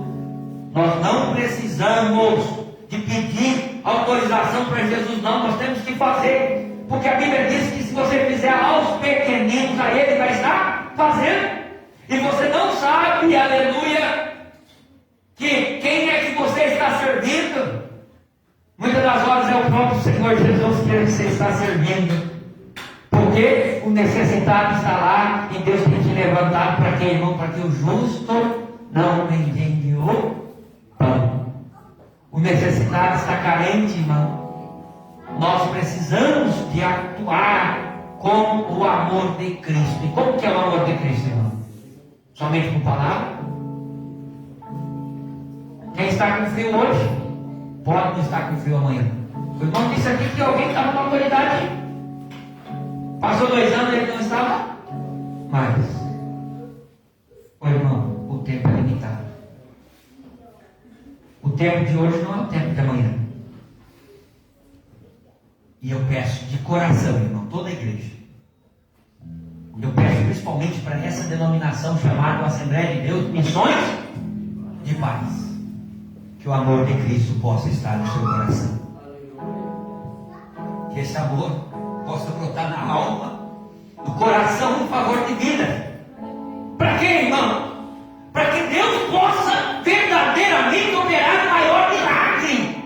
nós não precisamos de pedir autorização para Jesus, não. Nós temos que fazer, porque a Bíblia diz que se você fizer aos pequeninos, a Ele vai estar fazendo. E você não sabe, aleluia, que quem é que você está servindo. Muitas das horas é o próprio Senhor Jesus que você está servindo, porque o necessitado está lá e Deus tem te levantado para que, irmão, para que o justo não mendigue o pão. O necessitado está carente, irmão. Nós precisamos de atuar com o amor de Cristo. E como que é o amor de Cristo, irmão? Somente com palavra? Quem está com frio hoje, pode não estar com frio amanhã. O irmão disse aqui que alguém estava com autoridade. Passou 2 anos e ele não estava mais. Ô irmão, o tempo é limitado. O tempo de hoje não é o tempo de amanhã. E eu peço de coração, irmão, toda a igreja. Eu peço principalmente para essa denominação chamada Assembleia de Deus, Missões de Paz, que o amor de Cristo possa estar no seu coração. Que esse amor possa brotar na alma, no coração, em favor de vida. Para quê, irmão? Para que Deus possa verdadeiramente operar o maior milagre.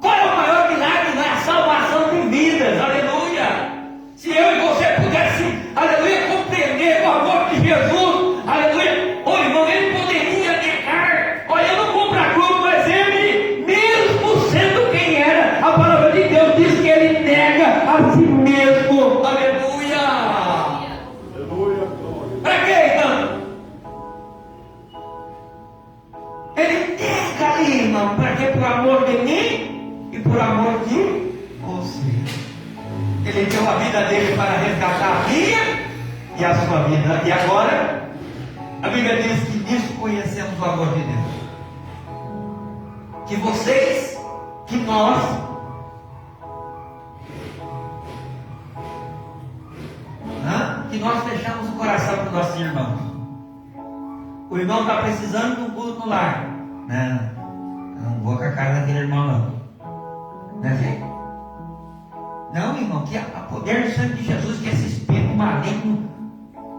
Qual é o maior milagre? Não é a salvação de vidas, aleluia. Se eu e você pudesse, aleluia, compreender o amor de Jesus, aleluia, ô irmão, ele poderia negar. Olha, eu não compro a cruz, mas ele, mesmo sendo quem era, a palavra de Deus diz que ele nega a si mesmo, aleluia. Aleluia. Para quê, irmão? Ele nega ali, irmão, para quê? Por amor de mim e por amor de você. Ele deu a vida dele para resgatar a minha e a sua vida. E agora, a Bíblia diz que nisso conhecemos o amor de Deus. Que vocês, que nós, nós fechamos o coração para os nossos irmãos. O irmão está precisando de um culto no lar. Não vou com a cara daquele irmão, não. Não é assim? Não, irmão, que a poder do sangue de Jesus, que esse espírito maligno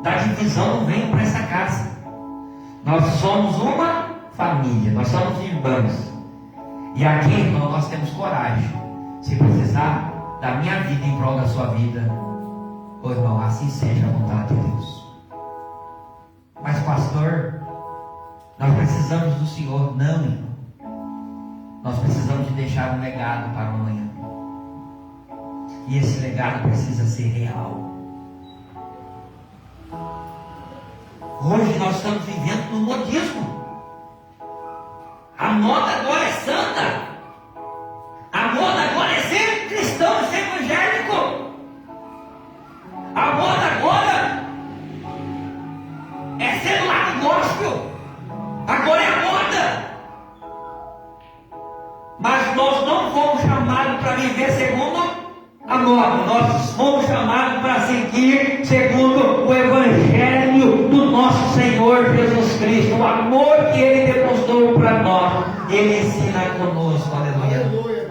da divisão não venha para essa casa. Nós somos uma família, nós somos irmãos. E aqui, irmão, nós temos coragem. Se precisar da minha vida em prol da sua vida, ô irmão, assim seja a vontade de Deus. Mas pastor, nós precisamos do Senhor. Não, irmão. Nós precisamos de deixar um legado para o amanhã. E esse legado precisa ser real. Hoje nós estamos vivendo no modismo. A moda agora é santa. A moda agora é ser cristão, ser evangélico. A moda agora é ser do lado gospel. Agora é a moda. Mas nós não fomos chamados para viver segundo a moda. Nós fomos chamados para seguir segundo o Evangelho do nosso Senhor Jesus Cristo. O amor que Ele demonstrou para nós. Ele ensina conosco. Aleluia.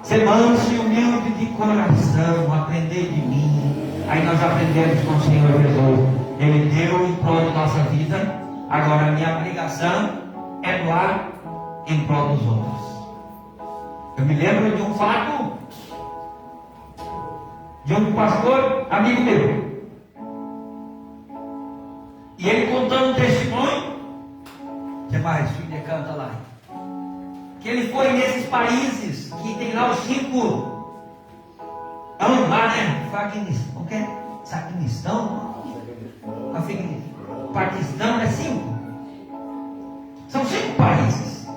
Ser manso e humilde de coração. Aprender de mim. Aí nós aprendemos com o Senhor Jesus. Ele deu em prol da nossa vida. Agora a minha obrigação é doar em prol dos outros. Eu me lembro de um fato de um pastor amigo meu. E ele contando um testemunho. Que mais? Filha, canta lá. Que ele foi nesses países que tem lá os 5 anos lá, né? Afeganistão, Paquistão, é 5. São 5 países.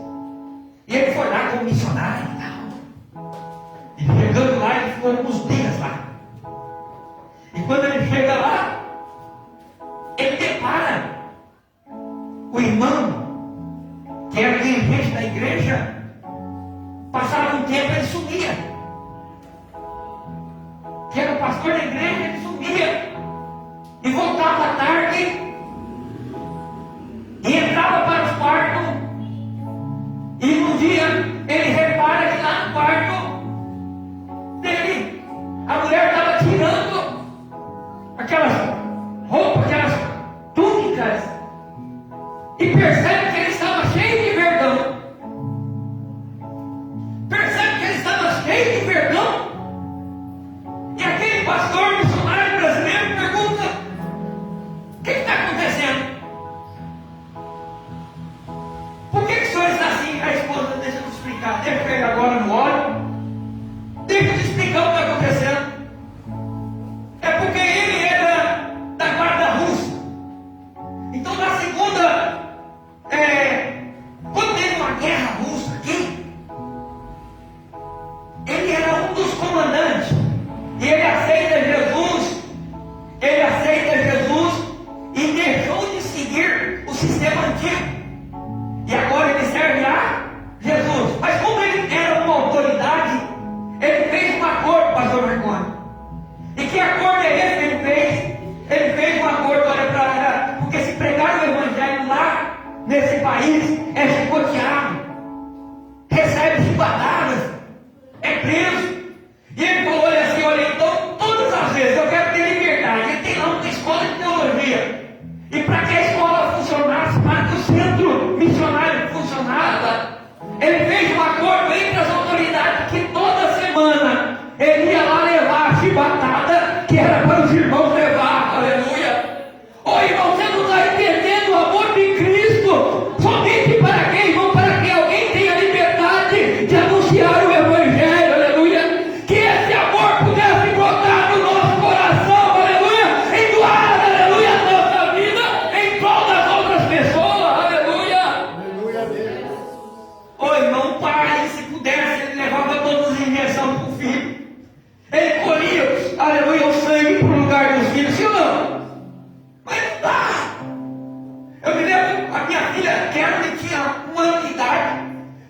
E ele foi lá como missionário e tal. E chegando lá, ele ficou alguns dias lá. E quando ele chega lá, ele depara o irmão, que era dirigente da igreja. Passava um tempo, ele sumia. Que era o pastor da igreja, ele sumia. E voltava à tarde. E entrava para os quartos. E um dia ele repara que lá no quarto dele, a mulher estava tirando aquelas roupas, aquelas túnicas. E percebe que ele estava cheio de vergão. Percebe que ele estava cheio de vergão. E aquele pastor missionário brasileiro pergunta: o que está acontecendo? Por que o senhor está assim? A esposa, deixa eu te explicar. Deixa eu pegar agora no óleo. Deixa eu te explicar o que está acontecendo. É porque ele era da guarda russa. Então na segunda, quando teve uma guerra russa aqui, ele era um dos comandantes. E ele aceita Jesus. Ele aceita Jesus e deixou de seguir o sistema antigo. E agora ele serve a Jesus. Mas como ele era uma autoridade, ele fez um acordo, pastor Marconi. E que acordo é esse que ele fez? Ele fez um acordo, olha para lá, porque se pregar o evangelho lá, nesse país, é chicoteado, recebe chibatadas, é preso. E ele falou, olha assim, olha, então todas as vezes eu quero ter liberdade. Ele tem lá uma escola de teologia. E para que a escola funcionasse, para que o centro missionário funcionava, ele fez um acordo entre as autoridades que toda semana ele ia lá levar a chibatada que era para os irmãos levar. Aleluia! Ô irmão, você não está entendendo o amor de Cristo? Somente para quem, irmão? Para que alguém tenha liberdade de anunciar o evangelho. Aleluia! Que esse amor pudesse brotar no nosso coração. Aleluia! Em doar, aleluia, a nossa vida em prol das outras pessoas. Aleluia! Aleluia a Deus. Ô irmão, o pai, se pudesse, ele levava todas as injeções para o filho. Ele colhia, aleluia, o sangue para o lugar dos filhos, sim ou não? Mas não dá. Eu me lembro, a minha filha, Carol, tinha 1 ano de idade,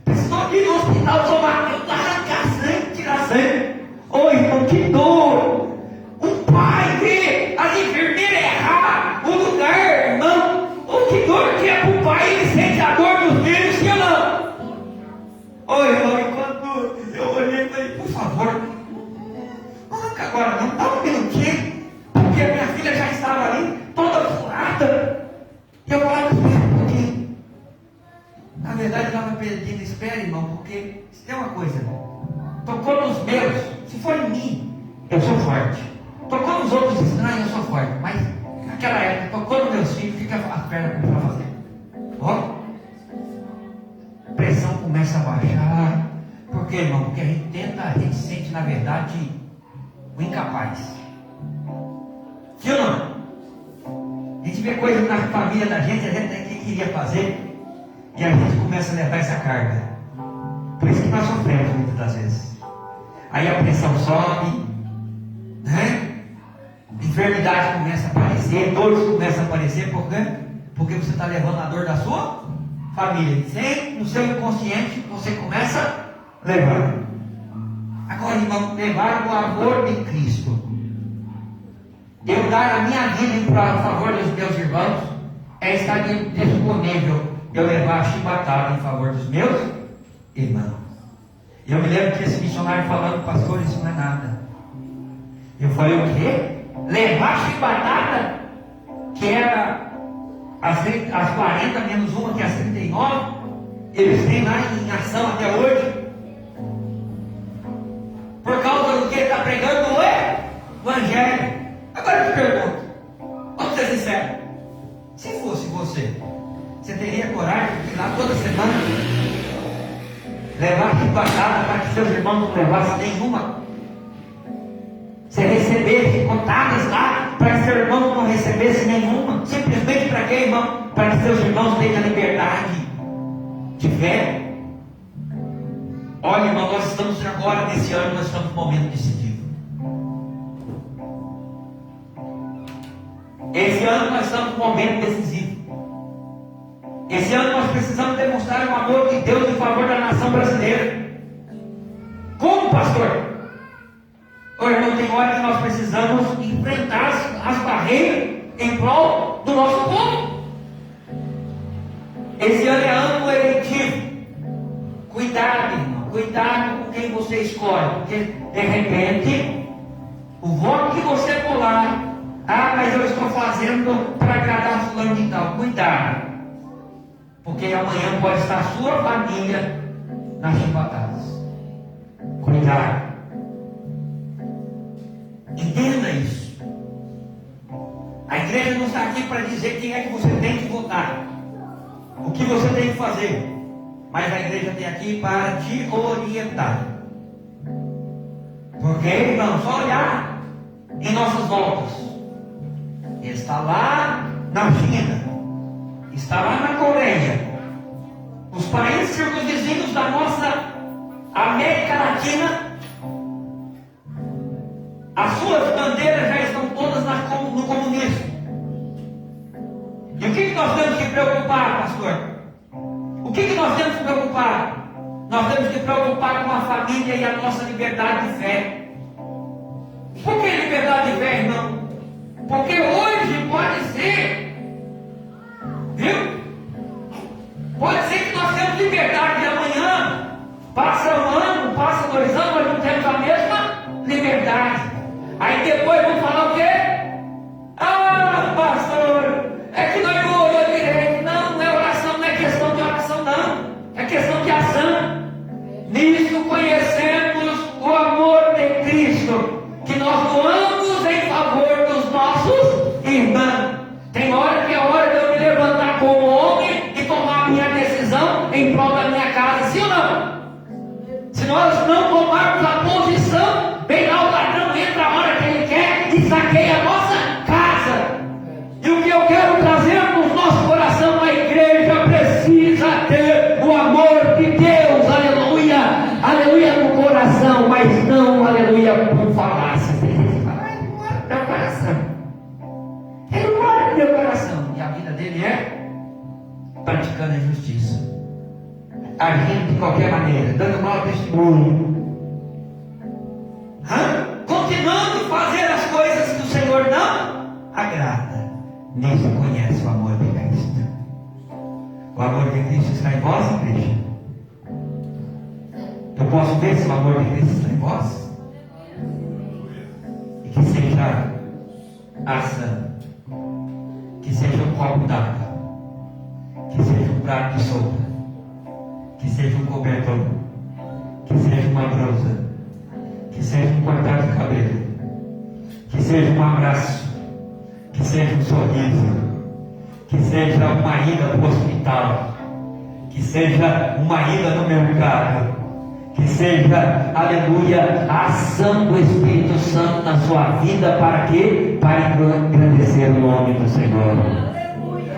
precisou ir no hospital tomar, arrancar sangue, tirar sangue. Ô irmão, que dor! O pai vê as enfermeiras estava pedindo espera, irmão, porque se tem uma coisa, tocou nos meus, se for em mim, eu sou forte. Tocou nos outros estranhos, eu sou forte. Mas naquela época, tocou nos meus filhos, fica as pernas para fazer. Ó, a pressão começa a baixar. Por quê, irmão? Porque a gente sente, na verdade, o incapaz. Sim ou não? A gente vê coisas na família da gente, a gente nem queria fazer. E a gente começa a levar essa carga. Por isso que nós sofremos muitas das vezes. Aí a pressão sobe, né? Enfermidade começa a aparecer, dores começam a aparecer, por quê? Porque você está levando a dor da sua família. Sem no seu inconsciente você começa a levar. Agora, irmão, levar o amor de Cristo. Eu dar a minha vida em favor dos meus irmãos é estar disponível. Eu levar a chibatada em favor dos meus irmãos. Eu me lembro que esse missionário falando, pastor, isso não é nada. Eu falei, o quê? Levar a chibatada, que era as 40 menos uma, que é as 39, eles têm lá em ação até hoje. Por causa do que ele está pregando o Evangelho. Agora eu te pergunto, vamos ser sinceros, se fosse você teria coragem de ir lá toda semana levar chibatada para que seus irmãos não levassem nenhuma? Você recebesse contadas lá para que seus irmãos não recebessem nenhuma? Simplesmente para quê, irmão? Para que seus irmãos tenham liberdade de fé. Olha, irmão, nós estamos agora, nesse ano, nós estamos num momento decisivo. Esse ano nós estamos num momento decisivo. Esse ano nós precisamos demonstrar o amor de Deus em favor da nação brasileira. Como, pastor? Ô irmão, tem hora que nós precisamos enfrentar as barreiras em prol do nosso povo. Esse ano é ano eletivo. Cuidado, irmão, cuidado com quem você escolhe, porque de repente o voto que você pular, mas eu estou fazendo para agradar fulano de tal. Cuidado, porque amanhã pode estar a sua família nas chibatadas. Cuidado. Entenda isso. A igreja não está aqui para dizer quem é que você tem que votar, o que você tem que fazer, mas a igreja tem aqui para te orientar. Porque, irmão, só olhar em nossas voltas. Está lá na China, está lá na Coreia, os países circunvizinhos da nossa América Latina. As suas bandeiras já estão todas no comunismo. E o que nós temos que preocupar, pastor? O que nós temos que preocupar? Nós temos que preocupar com a família e a nossa liberdade de fé. Por que liberdade de fé, irmão? Porque hoje pode ser, viu? Pode ser que nós temos liberdade de amanhã. Passa um ano, passa 2 anos, nós não temos a mesma liberdade. Aí depois vão falar o quê? Pastor, é que nós não orou direito. Não é oração, não é questão de oração, não. É questão de ação. Nisso conhecemos o amor de Cristo, que nós doamos em favor dos nossos irmãos. Tem hora que é hora de eu me levantar como homem e tomar a minha decisão em prol da minha casa, sim ou não? Se nós não tomarmos a posição, bem lá o ladrão entra a hora que ele quer e saqueia a nossa casa. E o que eu quero trazer no nosso coração, a igreja precisa ter o amor de Deus, aleluia, aleluia, no coração, mas não, aleluia, com falácia. Meu coração, ele mora no meu coração, e a vida dele é praticando a justiça, agindo de qualquer maneira, dando mau testemunho, continuando a fazer as coisas que o Senhor não agrada. Nisso conhece o amor de Cristo. O amor de Cristo está em vós, igreja? Eu posso ver se o amor de Cristo está em vós? E que seja ação, que seja um copo d'água, que seja um prato de sopa, que seja um cobertor, que seja uma blusa, que seja um cortar de cabelo, que seja um abraço, que seja um sorriso, que seja uma ida para o hospital, que seja uma ida no mercado, que seja, aleluia, a ação do Espírito Santo na sua vida. Para quê? Para engrandecer o nome do Senhor.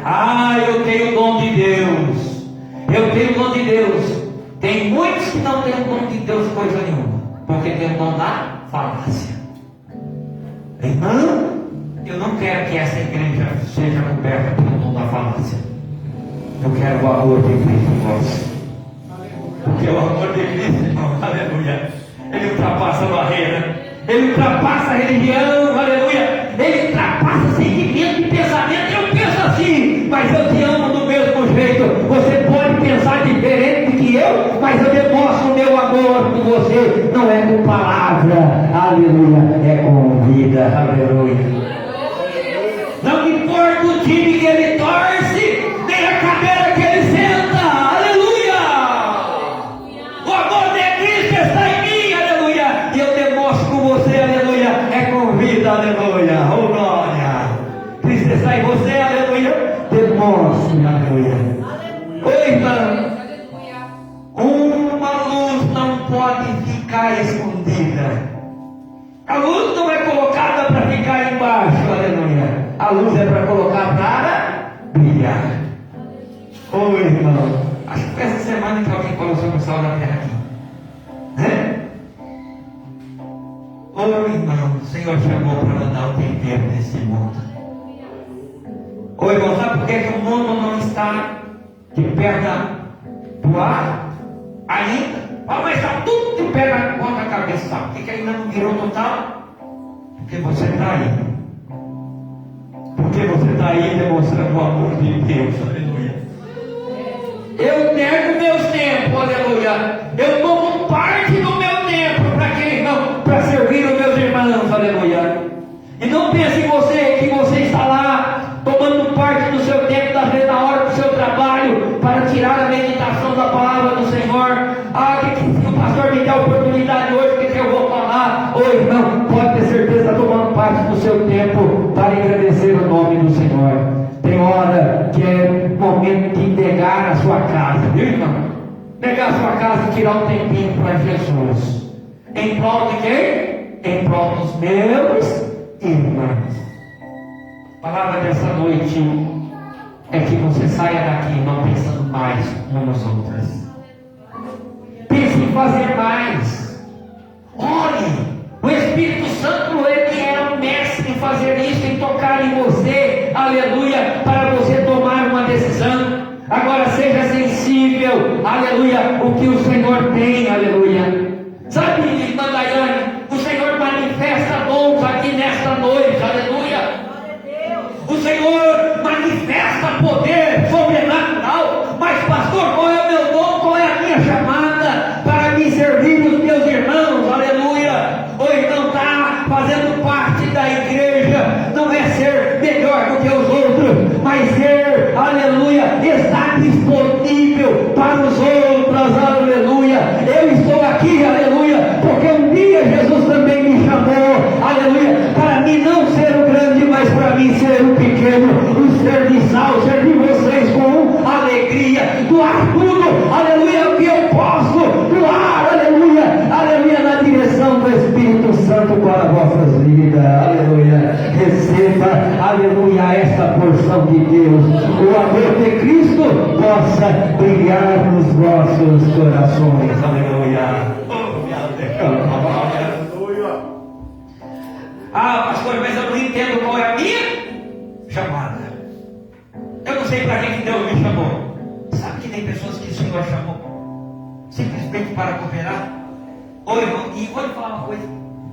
Ah, eu tenho o dom de Deus, eu tenho o dom de Deus. Tem muitos que não têm o dom de Deus coisa nenhuma, porque tem o dom da falácia. Irmão, eu não quero que essa igreja seja coberta pelo dom da falácia. Eu quero o amor de Cristo em vós. Porque o amor de Cristo, irmão, aleluia, ele ultrapassa a barreira, ele ultrapassa a religião, aleluia, ele ultrapassa sentimento e pensamento. Eu penso assim, mas eu te amo do mesmo jeito. Você pode pensar diferente que eu, mas eu demonstro o meu amor por você. Não é com palavra, aleluia, é com vida, aleluia. Não importa o time que ele torce, nem a cadeira que ele senta, aleluia. O amor de Cristo está em mim, aleluia. E eu demonstro com você, aleluia, é com vida, aleluia. Oh glória. Cristo está em você, aleluia. Demonstre, aleluia. Oi, irmão. Uma luz não pode ficar escondida. A luz não é colocada para ficar embaixo, aleluia. A luz é para colocar para brilhar. Ô irmão, acho que foi essa semana que alguém falou sobre o sal da terra aqui, né? Ô irmão, o Senhor chamou para mandar o tempero nesse mundo. Ô irmão, sabe por que o mundo não está de perna pro ar ainda? Mas está tudo de pé na ponta da cabeça. Sabe por que ainda não virou total? Porque você está aí. Porque você está aí demonstrando o amor de Deus. Aleluia. Eu nego meus tempos. Aleluia. Eu tomo parte do meu tempo para quem não, para servir os meus irmãos. Aleluia. E não pense em você que você está lá tomando parte do seu tempo, às vezes na hora do seu trabalho, para tirar a meditação da palavra do Senhor. Que o pastor me dê a oportunidade hoje, que eu vou falar. Ô irmão, pode ter certeza, está tomando parte do seu tempo para agradecer o nome do Senhor. Tem hora que é momento de negar a sua casa, viu irmão? Negar a sua casa e tirar um tempinho para Jesus. Em prol de quem? Em prol dos meus irmãos. A palavra dessa noite é que você saia daqui não pensando mais uns nos outros. Pense em fazer mais. Ore. O Espírito Santo, ele é o mestre em fazer isso, em tocar em você, aleluia, para você tomar uma decisão. Agora seja sensível, aleluia, o que o Senhor tem, aleluia. Sabe, irmã Daiane, o Senhor manifesta dons aqui nesta noite, aleluia. O Senhor manifesta poder sobrenatural. Mas pastor, qual é o meu dom? Qual é a minha chamada para me servir os meus irmãos? Aleluia. Ou então está fazendo parte da igreja. Não é ser melhor do que os outros, mas ser, aleluia, está disponível para os outros, aleluia. Eu estou aqui, aleluia, porque um dia Jesus também me chamou, aleluia, para mim não ser o grande, mas para mim ser o pequeno, o serviçal, servir vocês com alegria, doar tudo, aleluia, o que eu posso doar, aleluia, aleluia, na direção do Espírito Santo para vossas vidas, aleluia. Receba, aleluia, esta porção de Deus, o amor de Cristo possa brilhar nos vossos corações, aleluia. Ah, pastor, mas eu não entendo qual é a minha chamada. Eu não sei para quem Deus me chamou. Sabe que tem pessoas que o Senhor chamou simplesmente para cooperar? Ô irmão, e vou lhe falar uma coisa.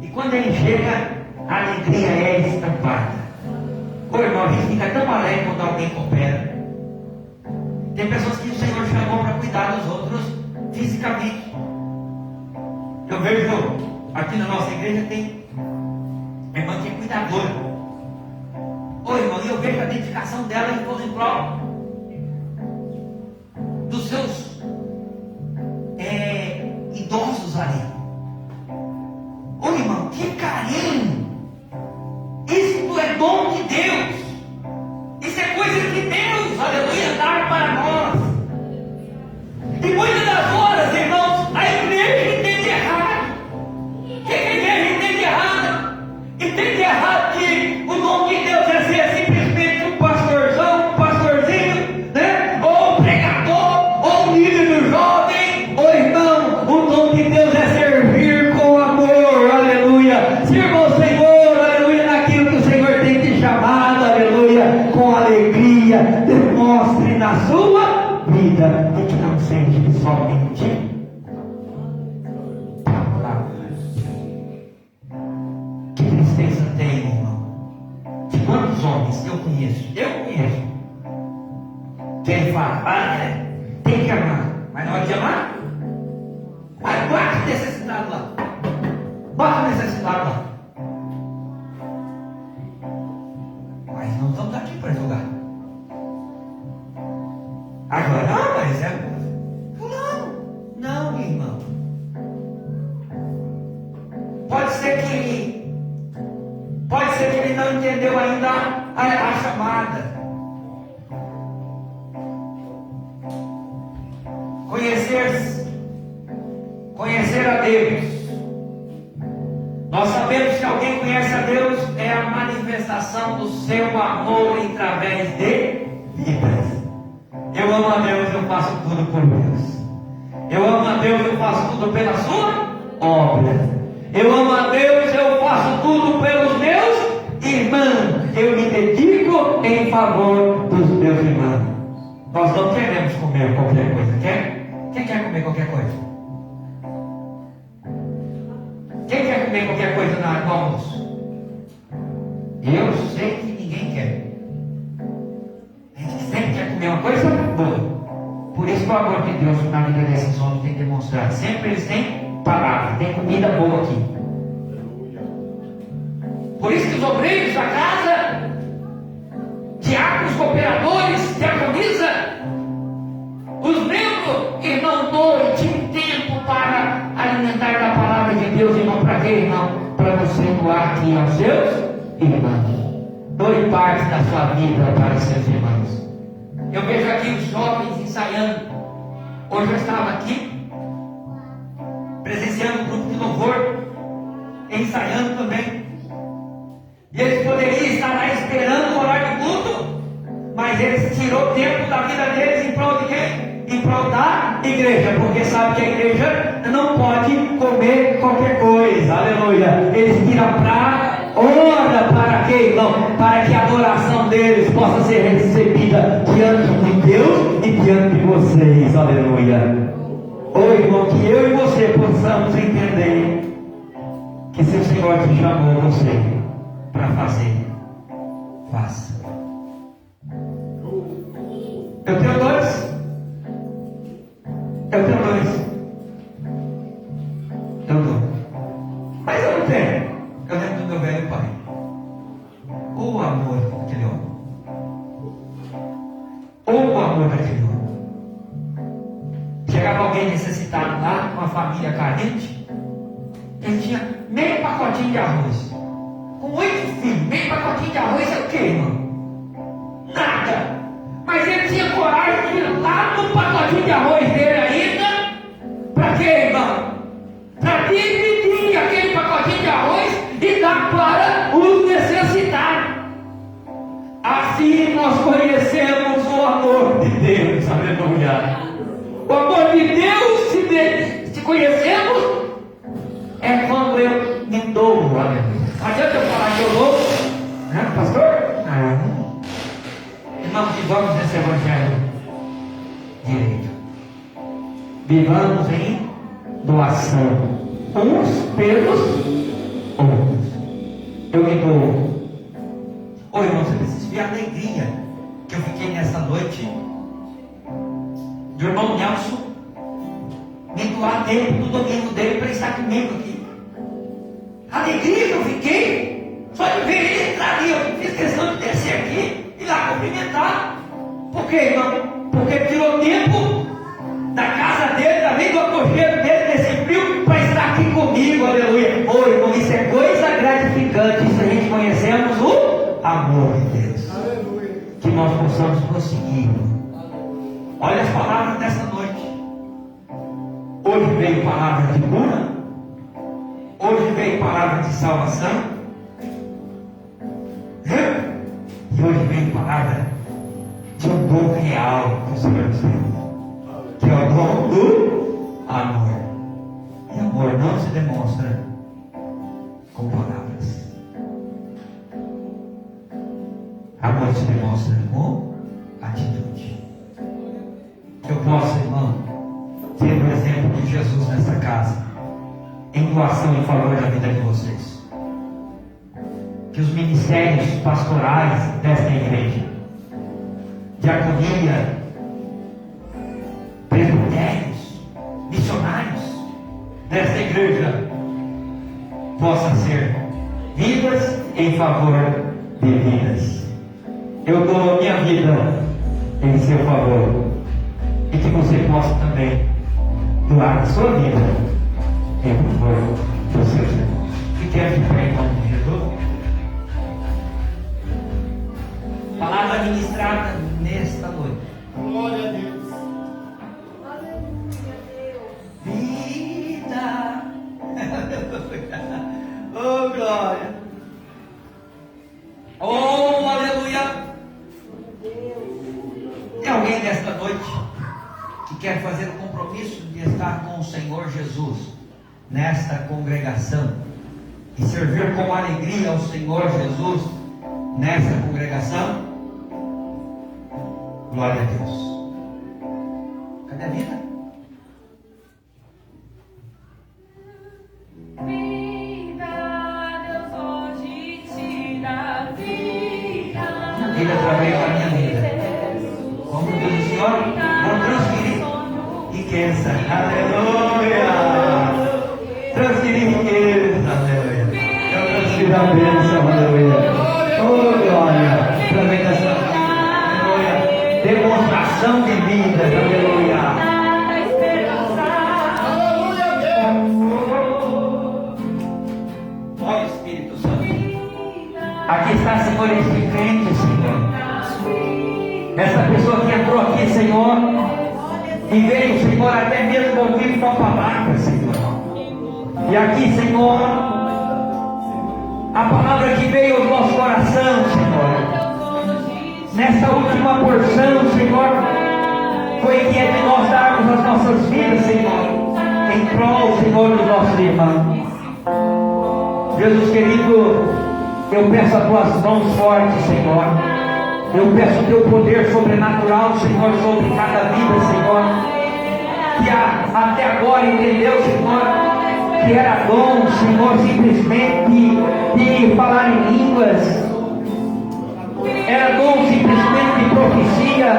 E quando ele chega, a alegria é estampada. Ô irmão, a gente fica tão alegre quando alguém coopera. Tem pessoas que o Senhor chamou para cuidar dos outros fisicamente. Eu vejo aqui na nossa igreja tem irmã que é cuidadora. Ô irmão, eu vejo a dedicação dela em prol dos seus só um minutinho? Vamos lá. Que tristeza tem, irmão. De quantos homens eu conheço? Quem fala, tem que amar. Mas na hora de amar, bota o necessitado lá. Bota o necessitado lá. Mas não estamos aqui para julgar. Agora, não, mas é. Não, irmão. Pode ser que ele não entendeu ainda a chamada. Conhecer a Deus. Nós sabemos que alguém conhece a Deus é a manifestação do seu amor através de vidas. Eu amo a Deus, eu faço tudo por Deus. Eu amo a Deus, eu faço tudo pela sua obra. Eu amo a Deus, eu faço tudo pelos meus irmãos. Eu me dedico em favor dos meus irmãos. Nós não queremos comer qualquer coisa, quer? Quem quer comer qualquer coisa? Quem quer comer qualquer coisa no almoço? Eu sei que ninguém quer. A gente sempre quer comer uma coisa boa. Por isso que o amor de Deus na vida desses homens tem demonstrado. Sempre eles têm palavra, tem comida boa aqui. Por isso que os obreiros da casa, diáconos, cooperadores, diaconisa, os membros, irmão, noite em tempo para alimentar da palavra de Deus, irmão, para quê, irmão? Para você doar aqui aos seus irmãos. Doe parte da sua vida para os seus irmãos. Eu vejo aqui os jovens ensaiando. Hoje eu estava aqui, presenciando um grupo de louvor, ensaiando também. E eles poderiam estar lá esperando o horário de culto, mas eles tirou tempo da vida deles em prol de quem? Em prol da igreja, porque sabe que a igreja não pode comer qualquer coisa, aleluia. Eles tiram para hora, para quê, irmão? Para que a adoração deles possa ser recebida diante de Deus e diante de vocês, aleluia. Ô irmão, que eu e você possamos entender que se o Senhor te chamou você para fazer, faça. Eu tenho dois. Mas eu não tenho. Eu lembro do meu velho pai. O amor daquele homem. O amor daquele homem. Chegava alguém necessitado lá, uma família carente. Ele tinha meio pacotinho de arroz. Com 8 filhos, meio pacotinho de arroz é o quê, irmão? Nada. Mas ele tinha coragem de ir lá no pacotinho de arroz dele ainda. Para quê, irmão? Para dividir aquele pacotinho de arroz e dar para os necessitados. Assim nós conhecemos o amor de Deus, aleluia. O amor de Deus, se conhecemos, é quando eu me dou, aleluia. Não adianta eu falar que eu dou, né, pastor? Não. Irmãos, vivamos nesse evangelho direito. Vivamos em doação, uns pelos outros. Eu me dou. Ô irmão, você precisa ver a alegria que eu fiquei nessa noite do irmão Nelson me doar tempo no domingo dele para estar comigo aqui. A alegria que eu fiquei só de ver ele entrar ali. Eu fiz questão de descer aqui e lá cumprimentar. Por quê, irmão? Porque tirou tempo da casa dele, também do aconchego dele, desse frio, para estar aqui comigo, aleluia. Ô irmão, isso é coisa gratificante. Isso a gente conhecemos o amor de Deus. Aleluia. Que nós possamos prosseguir. Olha as palavras dessa noite. Hoje veio palavra de cura. Hoje veio palavra de salvação. E hoje veio palavra de um dom real que o Senhor nos deu, que é o dom do amor. E amor não se demonstra com palavras. Amor se demonstra com atitude. Que eu possa, irmão, ser de Jesus nessa casa, em doação em favor da vida de vocês. Que os ministérios pastorais desta igreja, diaconia, presbitérios, missionários desta igreja, possam ser vidas em favor de vidas. Eu dou minha vida em seu favor, e que você possa também doar a sua vida em favor dos seus irmãos. Fiquemos de pé em nome de Jesus. Palavra ministrada nesta noite. Glória a Deus. Vida. Oh, glória. Oh, aleluia. Tem alguém nesta noite que quer fazer o compromisso de estar com o Senhor Jesus nesta congregação e servir com alegria ao Senhor Jesus nessa congregação? Glória a Deus. Cadê a vida? Vida através da minha vida. Como diz o Senhor, vou transferir riqueza. Aleluia. Transferir riqueza. Aleluia. Eu transfiro a bênção. Aleluia. Oh, glória. Através dessa vida. Aleluia. Demonstração de vida. Aleluia. Ó Espírito Santo. Aqui está, Senhor, este crente, Senhor. Essa pessoa que entrou aqui, Senhor, e veio, Senhor, até mesmo ouvir tua palavra, Senhor. E aqui, Senhor, a palavra que veio ao nosso coração, Senhor, nessa última porção, Senhor, foi que é de nós darmos as nossas vidas, Senhor, em prol, Senhor, dos nossos irmãos. Jesus querido, eu peço as tuas mãos fortes, Senhor. Eu peço o teu poder sobrenatural, Senhor, sobre cada vida, Senhor. Que até agora entendeu, Senhor, que era dom, Senhor, simplesmente de falar em línguas. Era dom simplesmente de profecia.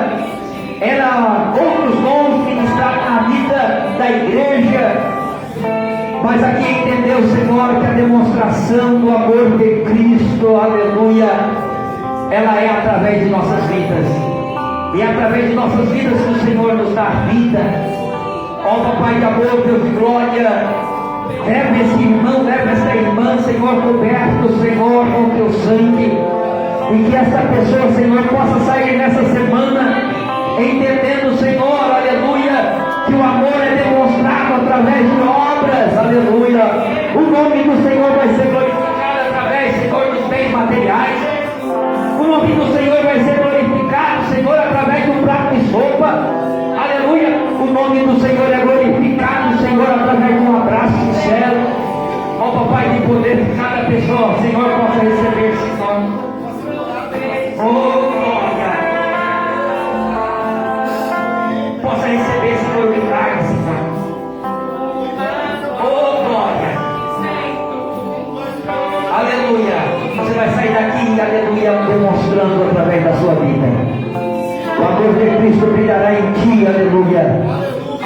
Era outros dons ministrados na vida da igreja. Mas aqui entendeu, Senhor, que a demonstração do amor de Cristo, aleluia, ela é através de nossas vidas. E é através de nossas vidas que o Senhor nos dá vida. Ó Papai de amor, Deus de glória, leva esse irmão, leva essa irmã, Senhor, coberto, Senhor, com teu sangue. E que essa pessoa, Senhor, possa sair nessa semana entendendo, Senhor, aleluia, que o amor é demonstrado através de obras, aleluia. O nome do Senhor vai ser glorificado através, Senhor, dos bens materiais. O nome do Senhor vai ser glorificado, Senhor, através do prato de sopa. Aleluia. O nome do Senhor é glorificado, Senhor, através de um abraço sincero. Ó Papai, de poder que cada pessoa, Senhor, possa receber, Senhor. Oh, glória. Possa receber, Senhor, o milagre, Senhor. Oh, glória. Aleluia. Você vai sair daqui, aleluia, demonstrando através da sua vida. O amor de Cristo brilhará em ti, aleluia.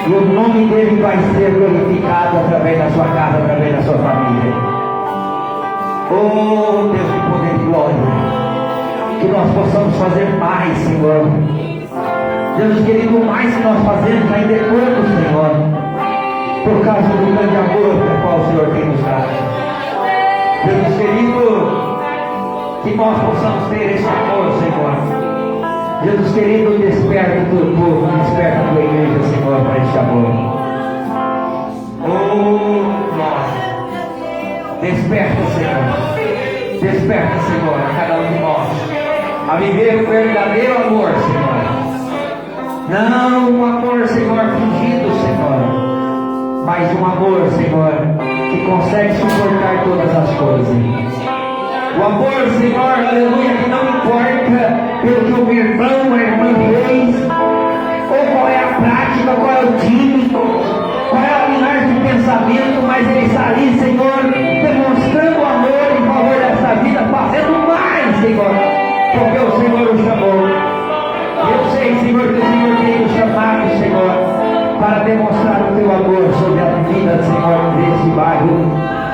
E o nome dele vai ser glorificado através da sua casa, através da sua família. Oh, Deus de poder e glória. Que nós possamos fazer mais, Senhor. Deus querido, o mais que nós fazemos ainda é pouco, Senhor. Por causa do grande amor pelo qual o Senhor tem nos dado. Deus querido, que nós possamos ter esse amor, Senhor. Jesus querido, desperta o teu povo, desperta a tua igreja, Senhor, para este amor. Oh, glória. Desperta, Senhor. Desperta, Senhor, a cada um de nós a viver o verdadeiro amor, Senhor. Não um amor, Senhor, fingido, Senhor, mas um amor, Senhor, que consegue suportar todas as coisas. O amor, Senhor, aleluia, que não importa pelo que o irmão ou a irmã fez, ou qual é a prática, qual é o time, qual é a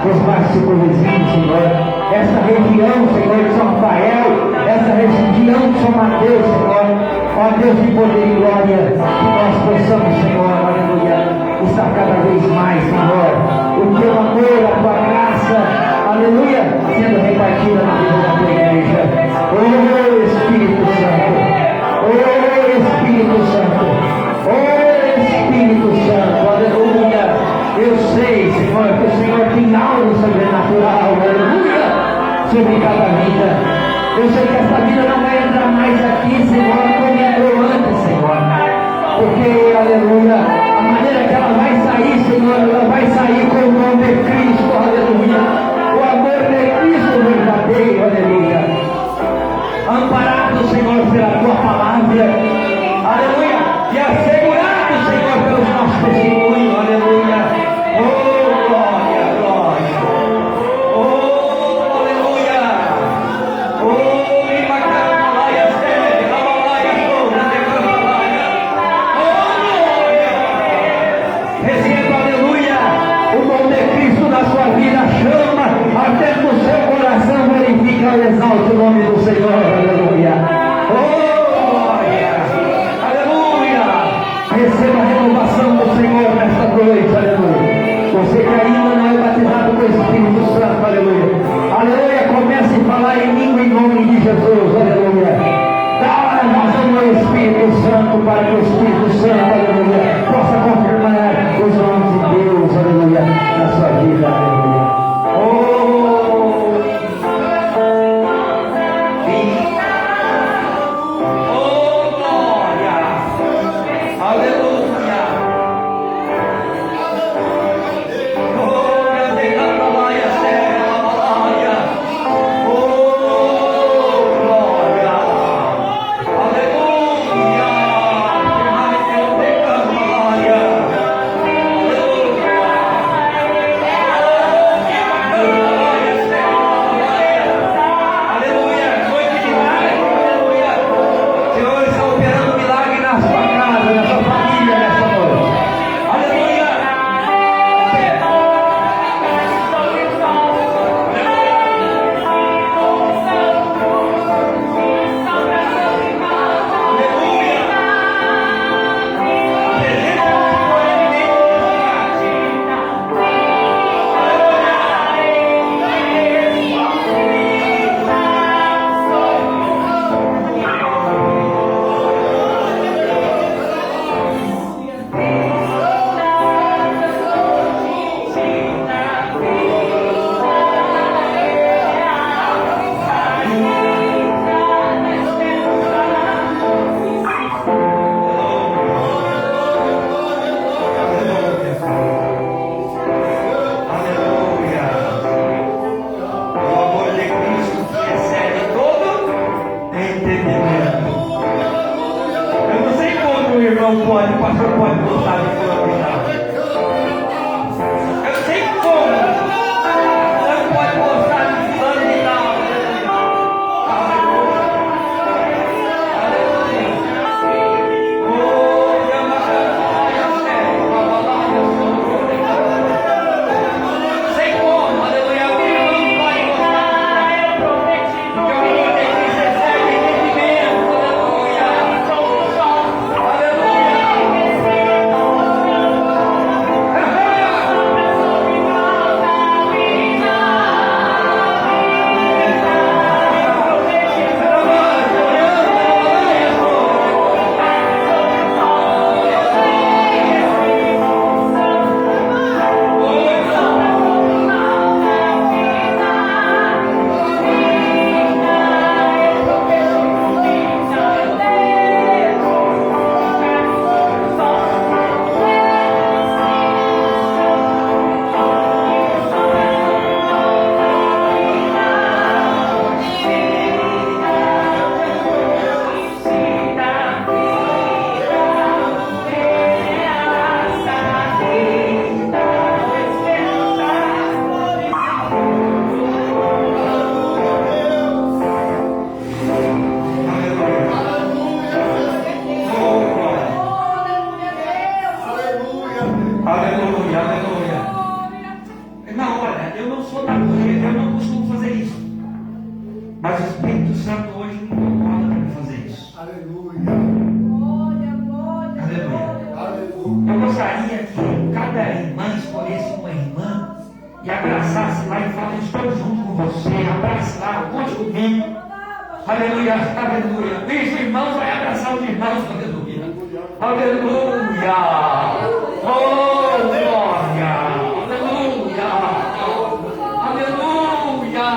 os mais circunvizinhos, Senhor. Essa região, Senhor, de São Rafael, essa região de São Mateus, Senhor. Ó Deus de poder e glória, que nós possamos, Senhor, aleluia, estar cada vez mais, Senhor, o teu amor, a tua graça, aleluia, sendo repartida na vida da tua igreja. Oh Espírito Santo, oh Espírito Santo, oh Espírito Santo, aleluia. Eu sei, Senhor, que o Senhor tem algo sobrenatural, aleluia, sobre cada vida. Eu sei que essa vida não vai entrar mais aqui, Senhor, como entrou antes, Senhor. Porque, aleluia, a maneira que ela vai sair, Senhor, ela vai sair com o nome de Cristo, aleluia. O amor de Cristo verdadeiro, aleluia. Amparado, Senhor, pela tua palavra, aleluia. E assegurado, Senhor, pelos nossos testemunhos, aleluia. Oh, glória, glória. Oh, aleluia. Oh, receba, aleluia, o nome de Cristo na sua vida, chama, até no seu coração verifica e exalta o nome do Senhor, aleluia. Oh, glória, aleluia. Receba a renovação do Senhor nesta noite, aleluia. Você que ainda não é batizado com o Espírito Santo, aleluia. Aleluia, comece a falar em língua em nome de Jesus, aleluia. Dá razão ao Espírito Santo para que o Espírito Santo, aleluia, possa confirmar os nomes de Deus, aleluia, na sua vida, aleluia. Oh, e abraçasse lá e falasse: estou junto com você, abraça lá, conte comigo. Aleluia, aleluia. Diz o irmão, vai abraçar os irmãos, aleluia. Aleluia. Oh, glória. Aleluia. Aleluia.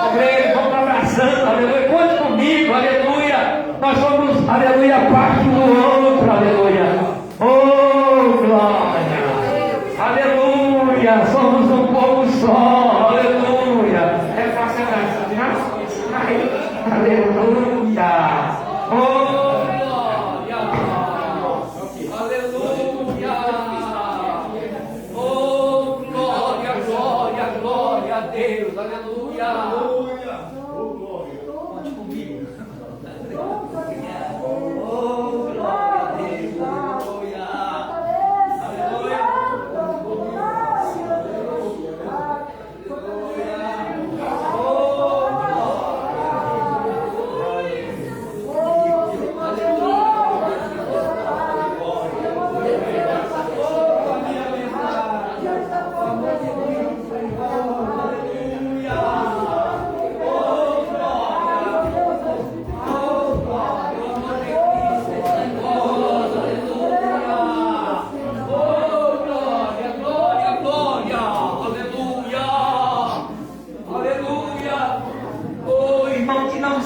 Aleluia. Vamos abraçando, aleluia. Conte comigo, aleluia. Nós somos, aleluia, parte um do outro, aleluia. Oh, glória. Aleluia. Somos um povo só, aleluia. É fácil abraçar, não? Aleluia. Oh, glória. Aleluia. Oh, glória, glória, glória a Deus. Aleluia. Conte comigo. Oh, glória a Deus. Aleluia. Aleluia.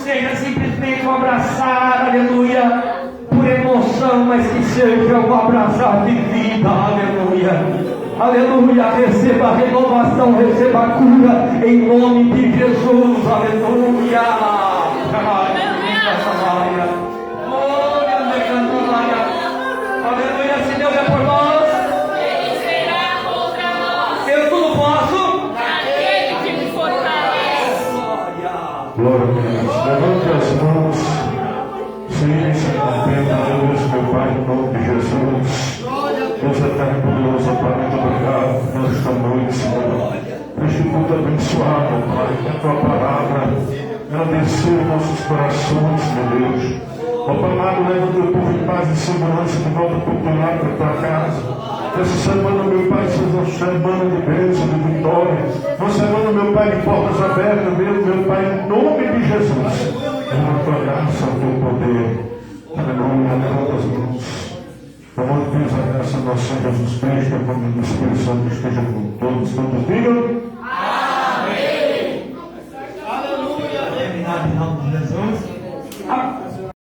Seja simplesmente um abraçar, aleluia, por emoção, mas que seja um abraçar de vida, aleluia, aleluia. Receba a renovação, receba a cura em nome de Jesus, aleluia. Aleluia, se Deus é por nós, quem será contra nós? Eu tudo posso naquele que me fortalece. Glória a Deus. Levante as mãos. Sim, Senhor, Deus, meu Pai, em nome de Jesus. Deus eterno, poderoso, Pai, muito obrigado nesta noite, Senhor. Este culto abençoado, Pai, que a tua palavra abençoe nossos corações, meu Deus. Ó Pai amado, leva o teu povo em paz e segurança de volta para o teu lar, para a tua casa. Essa semana, meu Pai, seja uma semana de bênção, de vitória. Uma semana, meu Pai, de portas abertas, meu Pai, em nome de Jesus. Na tua graça, o teu poder. Aleluia, levanta as mãos. Pelo amor de Deus, a graça do nosso Senhor Jesus Cristo, a família do Espírito Santo esteja com todos. Todos digam.